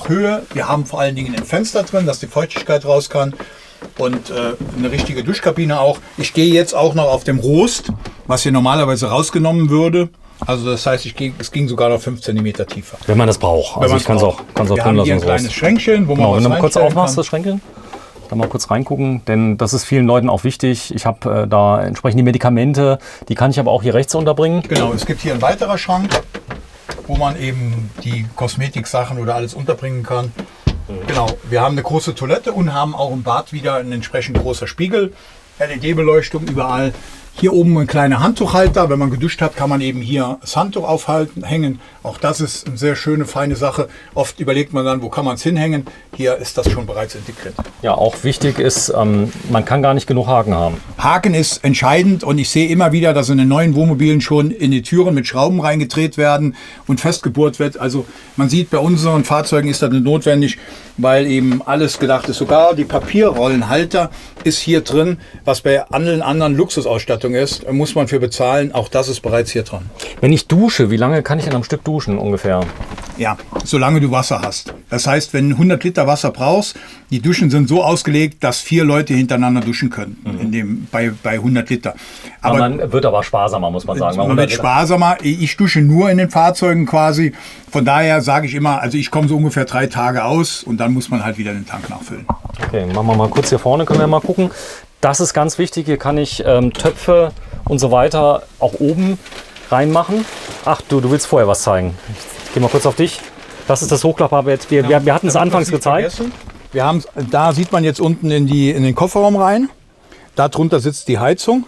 Höhe. Wir haben vor allen Dingen ein Fenster drin, dass die Feuchtigkeit raus kann und eine richtige Duschkabine auch. Ich gehe jetzt auch noch auf dem Rost, was hier normalerweise rausgenommen würde. Also das heißt, es ging sogar noch 5 cm tiefer. Wenn man das braucht. Also ich kann es auch drin Wir haben hier ein kleines Schränkchen, wo man was wenn du mal kurz reinstellen aufmachst, kann. das Schränkchen. Da mal kurz reingucken, denn das ist vielen Leuten auch wichtig. Ich habe da entsprechend die Medikamente, die kann ich aber auch hier rechts unterbringen. Genau, es gibt hier ein weiterer Schrank, wo man eben die Kosmetiksachen oder alles unterbringen kann. Genau, wir haben eine große Toilette und haben auch im Bad wieder ein entsprechend großer Spiegel, LED-Beleuchtung überall. Hier oben ein kleiner Handtuchhalter. Wenn man geduscht hat, kann man eben hier das Handtuch hängen. Auch das ist eine sehr schöne, feine Sache. Oft überlegt man dann, wo kann man es hinhängen. Hier ist das schon bereits integriert. Ja, auch wichtig ist, man kann gar nicht genug Haken haben. Haken ist entscheidend und ich sehe immer wieder, dass in den neuen Wohnmobilen schon in die Türen mit Schrauben reingedreht werden und festgebohrt wird. Also man sieht, bei unseren Fahrzeugen ist das nicht notwendig, weil eben alles gedacht ist. Sogar die Papierrollenhalter ist hier drin, was bei allen anderen Luxusausstattungen ist, muss man für bezahlen. Auch das ist bereits hier dran. Wenn ich dusche, wie lange kann ich denn am Stück duschen ungefähr? Ja, solange du Wasser hast. Das heißt, wenn du 100 Liter Wasser brauchst, die Duschen sind so ausgelegt, dass 4 Leute hintereinander duschen können bei 100 Liter. Aber man wird aber sparsamer, muss man sagen. Man wird sparsamer. Ich dusche nur in den Fahrzeugen quasi. Von daher sage ich immer, also ich komme so ungefähr 3 Tage aus und dann muss man halt wieder den Tank nachfüllen. Okay, machen wir mal kurz hier vorne, können wir mal gucken. Das ist ganz wichtig, hier kann ich Töpfe und so weiter auch oben reinmachen. Ach, du willst vorher was zeigen. Ich gehe mal kurz auf dich. Das ist das Hochklappbett. Wir hatten es anfangs gezeigt. Da sieht man jetzt unten in den Kofferraum rein. Darunter sitzt die Heizung.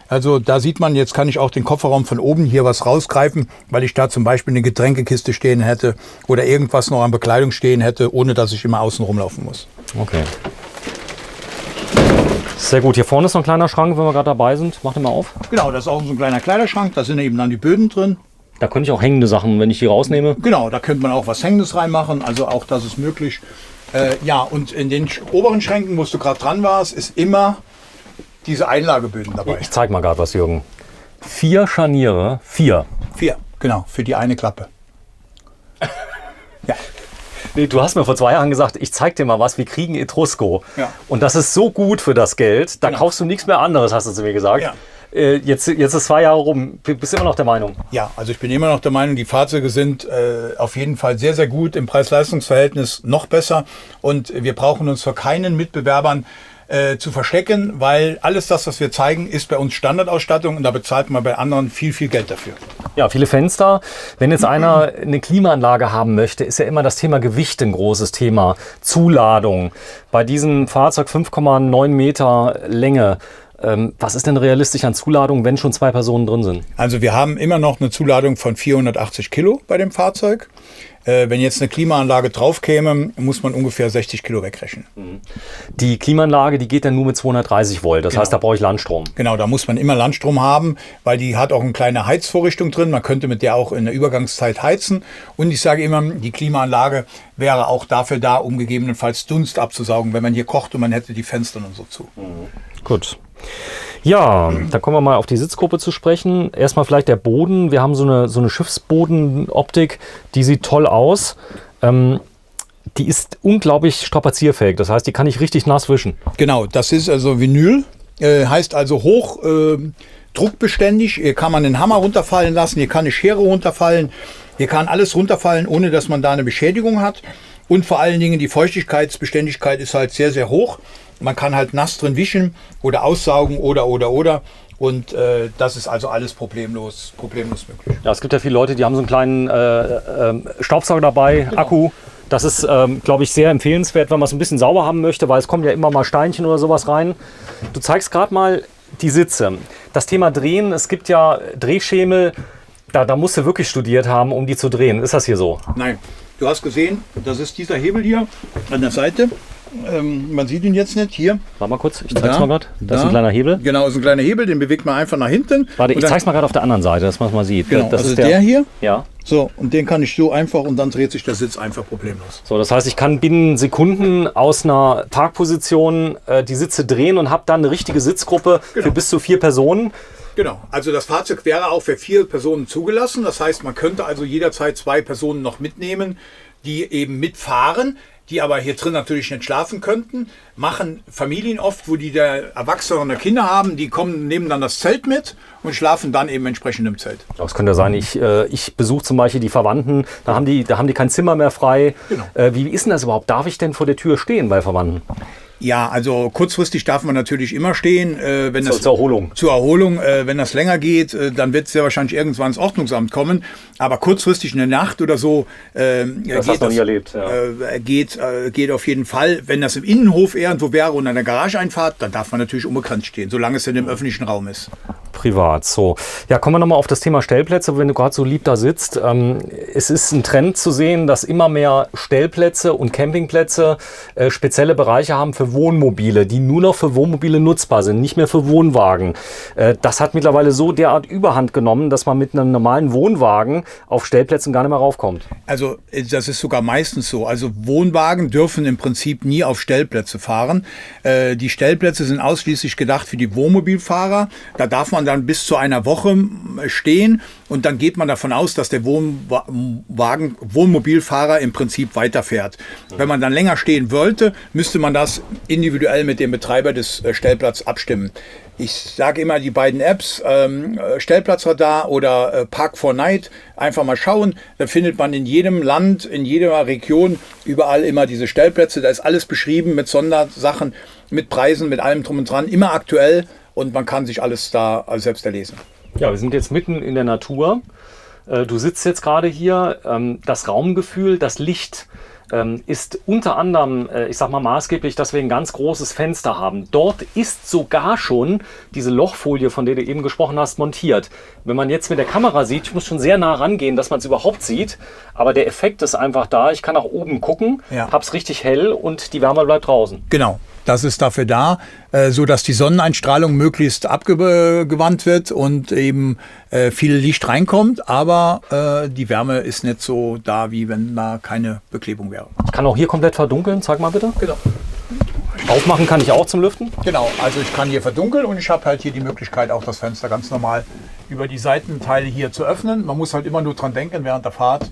Also da sieht man, jetzt kann ich auch den Kofferraum von oben hier was rausgreifen, weil ich da zum Beispiel eine Getränkekiste stehen hätte oder irgendwas noch an Bekleidung stehen hätte, ohne dass ich immer außen rumlaufen muss. Okay. Sehr gut. Hier vorne ist noch ein kleiner Schrank, wenn wir gerade dabei sind. Mach den mal auf. Genau, das ist auch so ein kleiner Kleiderschrank. Da sind eben dann die Böden drin. Da könnte ich auch hängende Sachen, wenn ich die rausnehme. Genau, da könnte man auch was Hängendes reinmachen. Also auch das ist möglich. Ja, und in den oberen Schränken, wo du gerade dran warst, ist immer diese Einlageböden dabei. Ich zeig mal gerade was, Jürgen. 4 Scharniere. 4. 4, genau, für die eine Klappe. Ja. Nee, du hast mir vor 2 Jahren gesagt, ich zeig dir mal was, wir kriegen Etrusco. Ja. Und das ist so gut für das Geld, da kaufst du nichts mehr anderes, hast du zu mir gesagt. Ja. Jetzt ist 2 Jahre rum. Bist du immer noch der Meinung? Ja, also ich bin immer noch der Meinung, die Fahrzeuge sind auf jeden Fall sehr, sehr gut, im Preis-Leistungs-Verhältnis noch besser. Und wir brauchen uns vor keinen Mitbewerbern zu verstecken, weil alles das, was wir zeigen, ist bei uns Standardausstattung und da bezahlt man bei anderen viel, viel Geld dafür. Ja, viele Fenster. Wenn jetzt einer eine Klimaanlage haben möchte, ist ja immer das Thema Gewicht ein großes Thema. Zuladung. Bei diesem Fahrzeug 5,9 Meter Länge. Was ist denn realistisch an Zuladung, wenn schon 2 Personen drin sind? Also wir haben immer noch eine Zuladung von 480 Kilo bei dem Fahrzeug. Wenn jetzt eine Klimaanlage drauf käme, muss man ungefähr 60 Kilo wegrechnen. Die Klimaanlage, die geht dann nur mit 230 Volt. Das heißt, da brauche ich Landstrom. Genau, da muss man immer Landstrom haben, weil die hat auch eine kleine Heizvorrichtung drin. Man könnte mit der auch in der Übergangszeit heizen. Und ich sage immer, die Klimaanlage wäre auch dafür da, um gegebenenfalls Dunst abzusaugen, wenn man hier kocht und man hätte die Fenster und so zu. Gut. Ja, da kommen wir mal auf die Sitzgruppe zu sprechen. Erstmal vielleicht der Boden. Wir haben so eine Schiffsbodenoptik, die sieht toll aus. Die ist unglaublich strapazierfähig. Das heißt, die kann ich richtig nass wischen. Genau, das ist also Vinyl. Heißt also hoch druckbeständig. Hier kann man den Hammer runterfallen lassen, hier kann eine Schere runterfallen. Hier kann alles runterfallen, ohne dass man da eine Beschädigung hat. Und vor allen Dingen die Feuchtigkeitsbeständigkeit ist halt sehr, sehr hoch. Man kann halt nass drin wischen oder aussaugen oder. Und das ist also alles problemlos möglich. Ja, es gibt ja viele Leute, die haben so einen kleinen Staubsauger dabei, genau. Akku. Das ist, glaube ich, sehr empfehlenswert, wenn man es ein bisschen sauber haben möchte, weil es kommen ja immer mal Steinchen oder sowas rein. Du zeigst gerade mal die Sitze. Das Thema Drehen, es gibt ja Drehschemel, da musst du wirklich studiert haben, um die zu drehen. Ist das hier so? Nein, du hast gesehen, das ist dieser Hebel hier an der Seite. Man sieht ihn jetzt nicht hier. Warte mal kurz, ich zeig's mal gerade. Das ist ein kleiner Hebel. Genau, ist ein kleiner Hebel, den bewegt man einfach nach hinten. Warte, ich zeig's mal gerade auf der anderen Seite, dass man es mal sieht. Genau, das also ist der hier. Ja. So, und den kann ich so einfach und dann dreht sich der Sitz einfach problemlos. So, das heißt, ich kann binnen Sekunden aus einer Parkposition die Sitze drehen und habe dann eine richtige Sitzgruppe für bis zu 4 Personen. Genau, also das Fahrzeug wäre auch für 4 Personen zugelassen. Das heißt, man könnte also jederzeit 2 Personen noch mitnehmen, die eben mitfahren, die aber hier drin natürlich nicht schlafen könnten. Machen Familien oft, wo die der Erwachsene oder Kinder haben, die kommen, nehmen dann das Zelt mit und schlafen dann eben entsprechend im Zelt. Das könnte sein, ich besuche zum Beispiel die Verwandten, da haben die kein Zimmer mehr frei. Genau. Wie ist denn das überhaupt? Darf ich denn vor der Tür stehen bei Verwandten? Ja, also kurzfristig darf man natürlich immer stehen. Wenn das, zur Erholung. Zur Erholung. Wenn das länger geht, dann wird es ja wahrscheinlich irgendwann ins Ordnungsamt kommen. Aber kurzfristig eine Nacht oder so das hast du noch nie erlebt. Ja. Geht auf jeden Fall. Wenn das im Innenhof irgendwo wäre und an der Garageeinfahrt, dann darf man natürlich unbegrenzt stehen, solange es in dem öffentlichen Raum ist. Privat, so. Ja, kommen wir nochmal auf das Thema Stellplätze, wenn du gerade so lieb da sitzt. Es ist ein Trend zu sehen, dass immer mehr Stellplätze und Campingplätze spezielle Bereiche haben für Wohnmobile, die nur noch für Wohnmobile nutzbar sind, nicht mehr für Wohnwagen. Das hat mittlerweile so derart Überhand genommen, dass man mit einem normalen Wohnwagen auf Stellplätzen gar nicht mehr raufkommt. Also das ist sogar meistens so. Also Wohnwagen dürfen im Prinzip nie auf Stellplätze fahren. Die Stellplätze sind ausschließlich gedacht für die Wohnmobilfahrer. Da darf man dann bis zu einer Woche stehen und dann geht man davon aus, dass der Wohnmobilfahrer im Prinzip weiterfährt. Wenn man dann länger stehen wollte, müsste man das individuell mit dem Betreiber des Stellplatzes abstimmen. Ich sage immer die beiden Apps, Stellplatzradar oder Park4Night, einfach mal schauen. Da findet man in jedem Land, in jeder Region überall immer diese Stellplätze. Da ist alles beschrieben mit Sondersachen, mit Preisen, mit allem drum und dran, immer aktuell und man kann sich alles da selbst erlesen. Ja, wir sind jetzt mitten in der Natur. Du sitzt jetzt gerade hier. Das Raumgefühl, das Licht ist unter anderem, ich sag mal maßgeblich, dass wir ein ganz großes Fenster haben. Dort ist sogar schon diese Lochfolie, von der du eben gesprochen hast, montiert. Wenn man jetzt mit der Kamera sieht, ich muss schon sehr nah rangehen, dass man es überhaupt sieht, aber der Effekt ist einfach da. Ich kann nach oben gucken, hab's richtig hell und die Wärme bleibt draußen. Genau. Das ist dafür da, so dass die Sonneneinstrahlung möglichst abgewandt wird und eben viel Licht reinkommt, aber die Wärme ist nicht so da, wie wenn da keine Beklebung wäre. Ich kann auch hier komplett verdunkeln, zeig mal bitte. Genau. Aufmachen kann ich auch zum Lüften? Genau, also ich kann hier verdunkeln und ich habe halt hier die Möglichkeit, auch das Fenster ganz normal über die Seitenteile hier zu öffnen. Man muss halt immer nur dran denken, während der Fahrt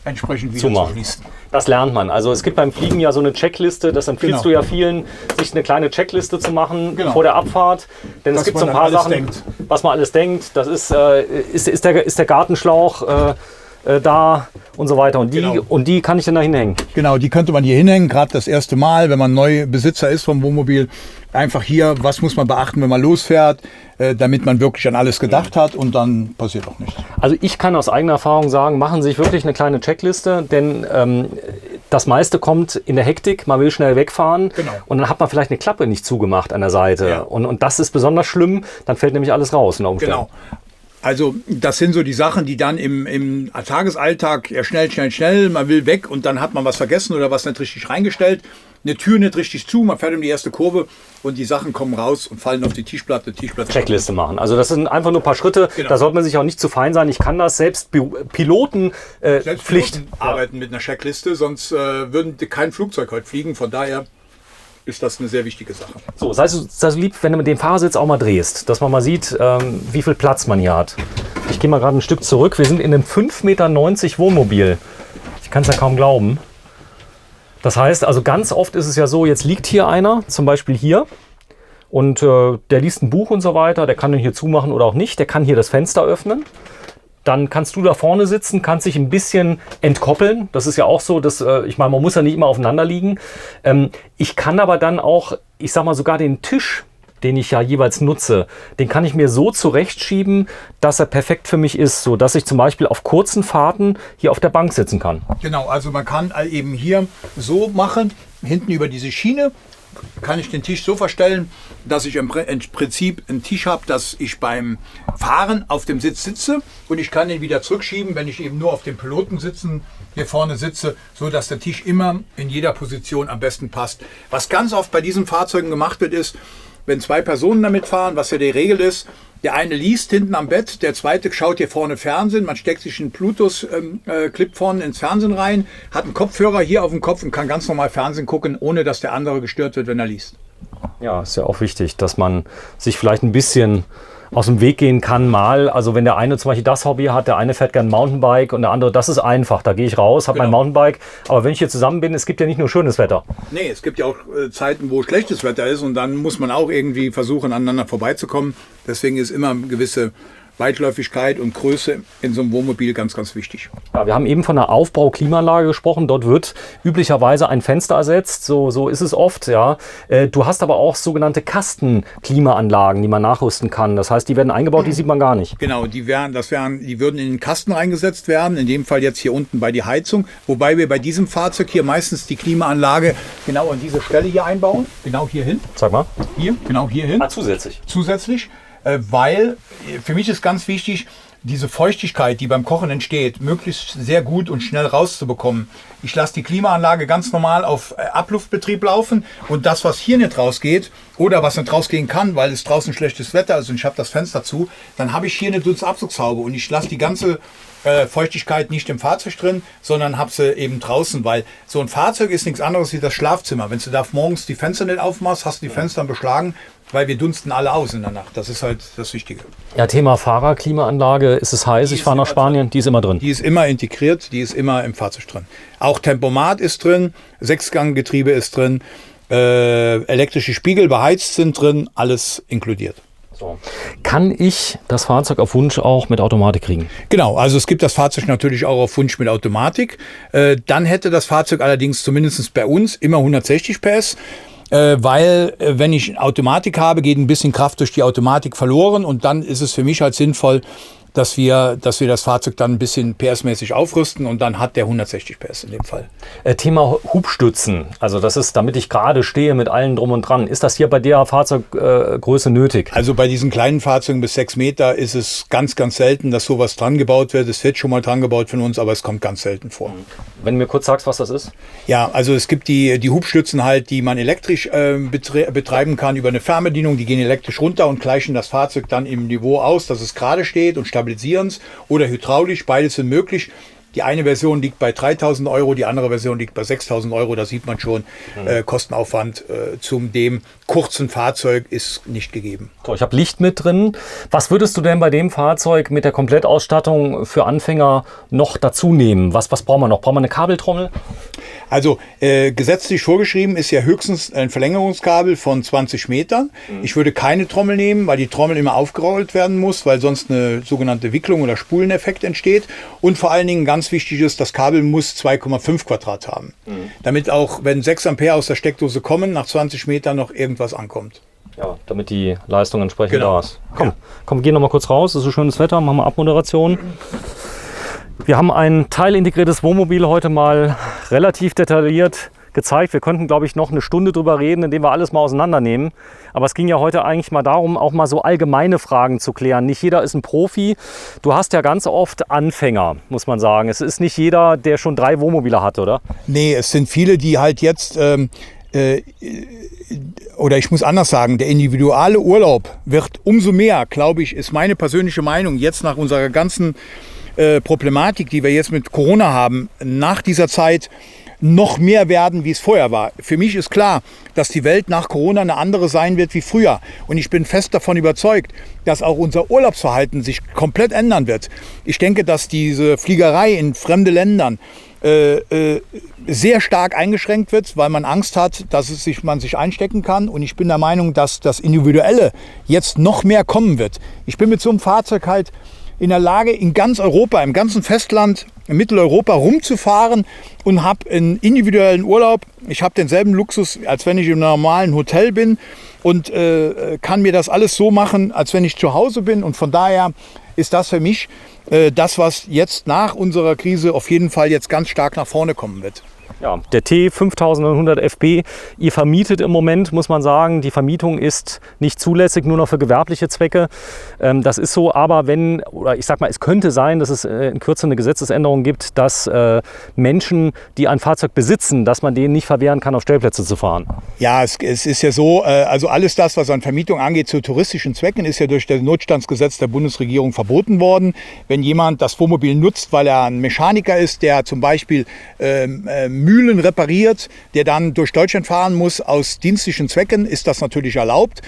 entsprechend wieder zu schließen. Das lernt man. Also es gibt beim Fliegen ja so eine Checkliste, das empfiehlst du ja vielen, sich eine kleine Checkliste zu machen vor der Abfahrt. Denn es gibt so ein paar Sachen, was man alles denkt. Das ist der Gartenschlauch da und so weiter. Und die kann ich dann da hinhängen. Genau, die könnte man hier hinhängen, gerade das erste Mal, wenn man neu Besitzer ist vom Wohnmobil. Einfach hier, was muss man beachten, wenn man losfährt, damit man wirklich an alles gedacht hat und dann passiert auch nichts. Also ich kann aus eigener Erfahrung sagen, machen Sie sich wirklich eine kleine Checkliste, denn das meiste kommt in der Hektik, man will schnell wegfahren und dann hat man vielleicht eine Klappe nicht zugemacht an der Seite. Ja. Und das ist besonders schlimm, dann fällt nämlich alles raus in der Umstellung. Genau. Also das sind so die Sachen, die dann im Tagesalltag schnell, man will weg und dann hat man was vergessen oder was nicht richtig reingestellt. Eine Tür nicht richtig zu, man fährt um die erste Kurve und die Sachen kommen raus und fallen auf die Tischplatte. Checkliste machen. Also das sind einfach nur ein paar Schritte, da sollte man sich auch nicht zu fein sein. Ich kann das selbst Piloten Pflicht arbeiten mit einer Checkliste, sonst würden kein Flugzeug heute fliegen, von daher ist das eine sehr wichtige Sache. So, sei so lieb, wenn du mit dem Fahrersitz auch mal drehst, dass man mal sieht, wie viel Platz man hier hat. Ich gehe mal gerade ein Stück zurück. Wir sind in einem 5,90 Meter Wohnmobil. Ich kann es ja kaum glauben. Das heißt, also ganz oft ist es ja so, jetzt liegt hier einer, zum Beispiel hier, und der liest ein Buch und so weiter, der kann den hier zumachen oder auch nicht, der kann hier das Fenster öffnen. Dann kannst du da vorne sitzen, kannst dich ein bisschen entkoppeln. Das ist ja auch so, dass ich meine, man muss ja nicht immer aufeinander liegen. Ich kann aber dann auch, ich sag mal sogar den Tisch, den ich ja jeweils nutze, den kann ich mir so zurechtschieben, dass er perfekt für mich ist, so dass ich zum Beispiel auf kurzen Fahrten hier auf der Bank sitzen kann. Genau, also man kann eben hier so machen, hinten über diese Schiene kann ich den Tisch so verstellen, dass ich im Prinzip einen Tisch habe, dass ich beim Fahren auf dem Sitz sitze und ich kann ihn wieder zurückschieben, wenn ich eben nur auf dem Pilotensitzen hier vorne sitze, so dass der Tisch immer in jeder Position am besten passt. Was ganz oft bei diesen Fahrzeugen gemacht wird, ist, wenn 2 Personen damit fahren, was ja die Regel ist, der eine liest hinten am Bett, der zweite schaut hier vorne Fernsehen, man steckt sich einen Bluetooth-Clip vorne ins Fernsehen rein, hat einen Kopfhörer hier auf dem Kopf und kann ganz normal Fernsehen gucken, ohne dass der andere gestört wird, wenn er liest. Ja, ist ja auch wichtig, dass man sich vielleicht ein bisschen aus dem Weg gehen kann mal. Also wenn der eine zum Beispiel das Hobby hat, der eine fährt gern Mountainbike und der andere, das ist einfach. Da gehe ich raus, habe mein Mountainbike. Aber wenn ich hier zusammen bin, es gibt ja nicht nur schönes Wetter. Nee, es gibt ja auch Zeiten, wo schlechtes Wetter ist und dann muss man auch irgendwie versuchen, aneinander vorbeizukommen. Deswegen ist immer eine gewisse Weitläufigkeit und Größe in so einem Wohnmobil ganz, ganz wichtig. Ja, wir haben eben von einer Aufbau-Klimaanlage gesprochen. Dort wird üblicherweise ein Fenster ersetzt. So ist es oft. Ja. Du hast aber auch sogenannte Kasten-Klimaanlagen, die man nachrüsten kann. Das heißt, die werden eingebaut, die sieht man gar nicht. Genau, die würden in den Kasten reingesetzt werden. In dem Fall jetzt hier unten bei die Heizung. Wobei wir bei diesem Fahrzeug hier meistens die Klimaanlage genau an diese Stelle hier einbauen. Genau hier hin. Sag mal. Hier, genau hier hin. Zusätzlich. Zusätzlich. Weil für mich ist ganz wichtig, diese Feuchtigkeit, die beim Kochen entsteht, möglichst sehr gut und schnell rauszubekommen. Ich lasse die Klimaanlage ganz normal auf Abluftbetrieb laufen und das, was hier nicht rausgeht oder was nicht rausgehen kann, weil es draußen schlechtes Wetter ist und ich habe das Fenster zu, dann habe ich hier eine Dunstabzugshaube und ich lasse die ganze Feuchtigkeit nicht im Fahrzeug drin, sondern habe sie eben draußen, weil so ein Fahrzeug ist nichts anderes wie das Schlafzimmer. Wenn du da morgens die Fenster nicht aufmachst, hast du die Fenster beschlagen, weil wir dunsten alle aus in der Nacht. Das ist halt das Wichtige. Ja, Thema Fahrerklimaanlage, ist es heiß, ich fahre nach Spanien, die ist immer drin. Die ist immer integriert, die ist immer im Fahrzeug drin. Auch Tempomat ist drin, 6-Gang-Getriebe ist drin, elektrische Spiegel beheizt sind drin, alles inkludiert. So. Kann ich das Fahrzeug auf Wunsch auch mit Automatik kriegen? Genau, also es gibt das Fahrzeug natürlich auch auf Wunsch mit Automatik. Dann hätte das Fahrzeug allerdings zumindest bei uns immer 160 PS. Weil wenn ich Automatik habe, geht ein bisschen Kraft durch die Automatik verloren und dann ist es für mich halt sinnvoll, dass wir das Fahrzeug dann ein bisschen PS-mäßig aufrüsten und dann hat der 160 PS in dem Fall. Thema Hubstützen, also das ist, damit ich gerade stehe mit allen drum und dran. Ist das hier bei der Fahrzeuggröße nötig? Also bei diesen kleinen Fahrzeugen bis 6 Meter ist es ganz, ganz selten, dass sowas dran gebaut wird. Es wird schon mal dran gebaut von uns, aber es kommt ganz selten vor. Wenn du mir kurz sagst, was das ist? Ja, also es gibt die Hubstützen halt, die man elektrisch betreiben kann über eine Fernbedienung. Die gehen elektrisch runter und gleichen das Fahrzeug dann im Niveau aus, dass es gerade steht und stabilisieren es oder hydraulisch, beides sind möglich. Die eine Version liegt bei 3.000 €, die andere Version liegt bei 6.000 €. Da sieht man schon, Kostenaufwand zum dem kurzen Fahrzeug ist nicht gegeben. So, ich habe Licht mit drin. Was würdest du denn bei dem Fahrzeug mit der Komplettausstattung für Anfänger noch dazu nehmen? Was brauchen wir noch? Brauchen wir eine Kabeltrommel? Also gesetzlich vorgeschrieben ist ja höchstens ein Verlängerungskabel von 20 Metern. Ich würde keine Trommel nehmen, weil die Trommel immer aufgerollt werden muss, weil sonst eine sogenannte Wicklung oder Spuleneffekt entsteht. Und vor allen Dingen ganz wichtig ist, das Kabel muss 2,5 Quadrat haben. Damit auch, wenn 6 Ampere aus der Steckdose kommen, nach 20 Metern noch irgendwas ankommt. Ja, damit die Leistung entsprechend Genau. da ist. Komm, geh noch mal kurz raus. Es ist so schönes Wetter. Machen wir Abmoderation. Wir haben ein teilintegriertes Wohnmobil heute mal relativ detailliert gezeigt. Wir könnten, glaube ich, noch eine Stunde drüber reden, indem wir alles mal auseinandernehmen. Aber es ging ja heute eigentlich mal darum, auch mal so allgemeine Fragen zu klären. Nicht jeder ist ein Profi. Du hast ja ganz oft Anfänger, muss man sagen. Es ist nicht jeder, der schon 3 Wohnmobile hat, oder? Nee, es sind viele, die halt jetzt, oder ich muss anders sagen, der individuelle Urlaub wird umso mehr, glaube ich, ist meine persönliche Meinung, jetzt nach unserer ganzen Problematik, die wir jetzt mit Corona haben, nach dieser Zeit noch mehr werden, wie es vorher war. Für mich ist klar, dass die Welt nach Corona eine andere sein wird wie früher. Und ich bin fest davon überzeugt, dass auch unser Urlaubsverhalten sich komplett ändern wird. Ich denke, dass diese Fliegerei in fremde Ländern sehr stark eingeschränkt wird, weil man Angst hat, dass man sich einstecken kann. Und ich bin der Meinung, dass das Individuelle jetzt noch mehr kommen wird. Ich bin mit so einem Fahrzeug halt in der Lage, in ganz Europa, im ganzen Festland, in Mitteleuropa rumzufahren und habe einen individuellen Urlaub. Ich habe denselben Luxus, als wenn ich im normalen Hotel bin und kann mir das alles so machen, als wenn ich zu Hause bin. Und von daher ist das für mich das, was jetzt nach unserer Krise auf jeden Fall jetzt ganz stark nach vorne kommen wird. Ja, der T5900 FB, ihr vermietet im Moment, muss man sagen, die Vermietung ist nicht zulässig, nur noch für gewerbliche Zwecke. Das ist so, aber ich sag mal, es könnte sein, dass es in Kürze eine Gesetzesänderung gibt, dass Menschen, die ein Fahrzeug besitzen, dass man denen nicht verwehren kann, auf Stellplätze zu fahren. Ja, es ist ja so, also alles das, was an Vermietung angeht zu touristischen Zwecken, ist ja durch das Notstandsgesetz der Bundesregierung verboten worden. Wenn jemand das Wohnmobil nutzt, weil er ein Mechaniker ist, der zum Beispiel Mühlen repariert, der dann durch Deutschland fahren muss aus dienstlichen Zwecken, ist das natürlich erlaubt.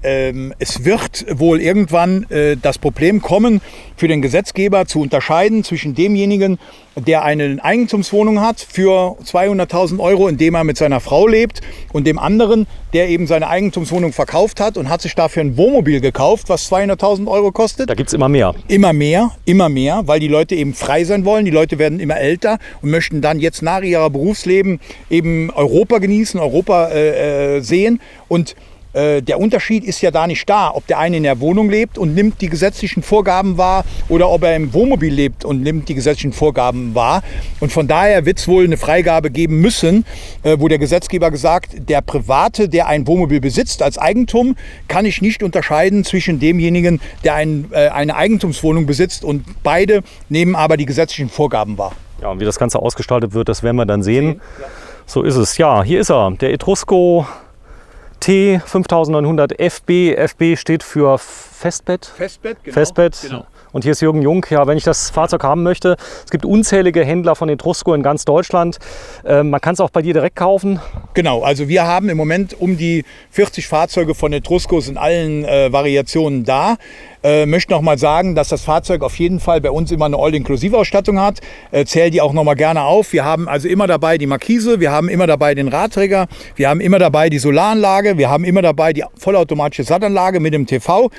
Es wird wohl irgendwann das Problem kommen, für den Gesetzgeber zu unterscheiden zwischen demjenigen, der eine Eigentumswohnung hat für 200.000 €, indem er mit seiner Frau lebt, und dem anderen, der eben seine Eigentumswohnung verkauft hat und hat sich dafür ein Wohnmobil gekauft, was 200.000 € kostet. Da gibt es immer mehr. Immer mehr, weil die Leute eben frei sein wollen. Die Leute werden immer älter und möchten dann jetzt nach ihrem Berufsleben eben Europa genießen, Europa sehen. Und der Unterschied ist ja da nicht da, ob der eine in der Wohnung lebt und nimmt die gesetzlichen Vorgaben wahr oder ob er im Wohnmobil lebt und nimmt die gesetzlichen Vorgaben wahr. Und von daher wird es wohl eine Freigabe geben müssen, wo der Gesetzgeber gesagt, der Private, der ein Wohnmobil besitzt als Eigentum, kann ich nicht unterscheiden zwischen demjenigen, der eine Eigentumswohnung besitzt, und beide nehmen aber die gesetzlichen Vorgaben wahr. Ja, und wie das Ganze ausgestaltet wird, das werden wir dann sehen. So ist es. Ja, hier ist er, der Etrusco T5900 FB. FB steht für Festbett. Festbett, genau. Festbett. Genau. Und hier ist Jürgen Jung. Ja, wenn ich das Fahrzeug haben möchte, es gibt unzählige Händler von Etrusco in ganz Deutschland. Man kann es auch bei dir direkt kaufen. Genau, also wir haben im Moment um die 40 Fahrzeuge von Etruscos in allen Variationen da. Möchte noch mal sagen, dass das Fahrzeug auf jeden Fall bei uns immer eine All-Inklusiv-Ausstattung hat. Zähle die auch noch mal gerne auf. Wir haben also immer dabei die Markise, wir haben immer dabei den Radträger, wir haben immer dabei die Solaranlage, wir haben immer dabei die vollautomatische Sattanlage mit dem TV.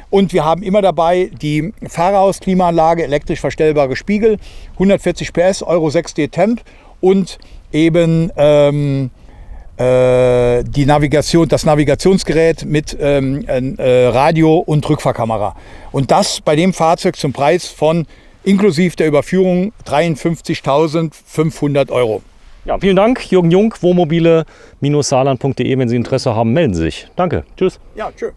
Und wir haben immer dabei die Fahrerhausklimaanlage, elektrisch verstellbare Spiegel, 140 PS, Euro 6D Temp und eben das Navigationsgerät mit Radio und Rückfahrkamera. Und das bei dem Fahrzeug zum Preis von inklusive der Überführung 53.500 €. Ja, vielen Dank, Jürgen Jung, wohnmobile-saarland.de. Wenn Sie Interesse haben, melden Sie sich. Danke. Tschüss. Ja, tschüss.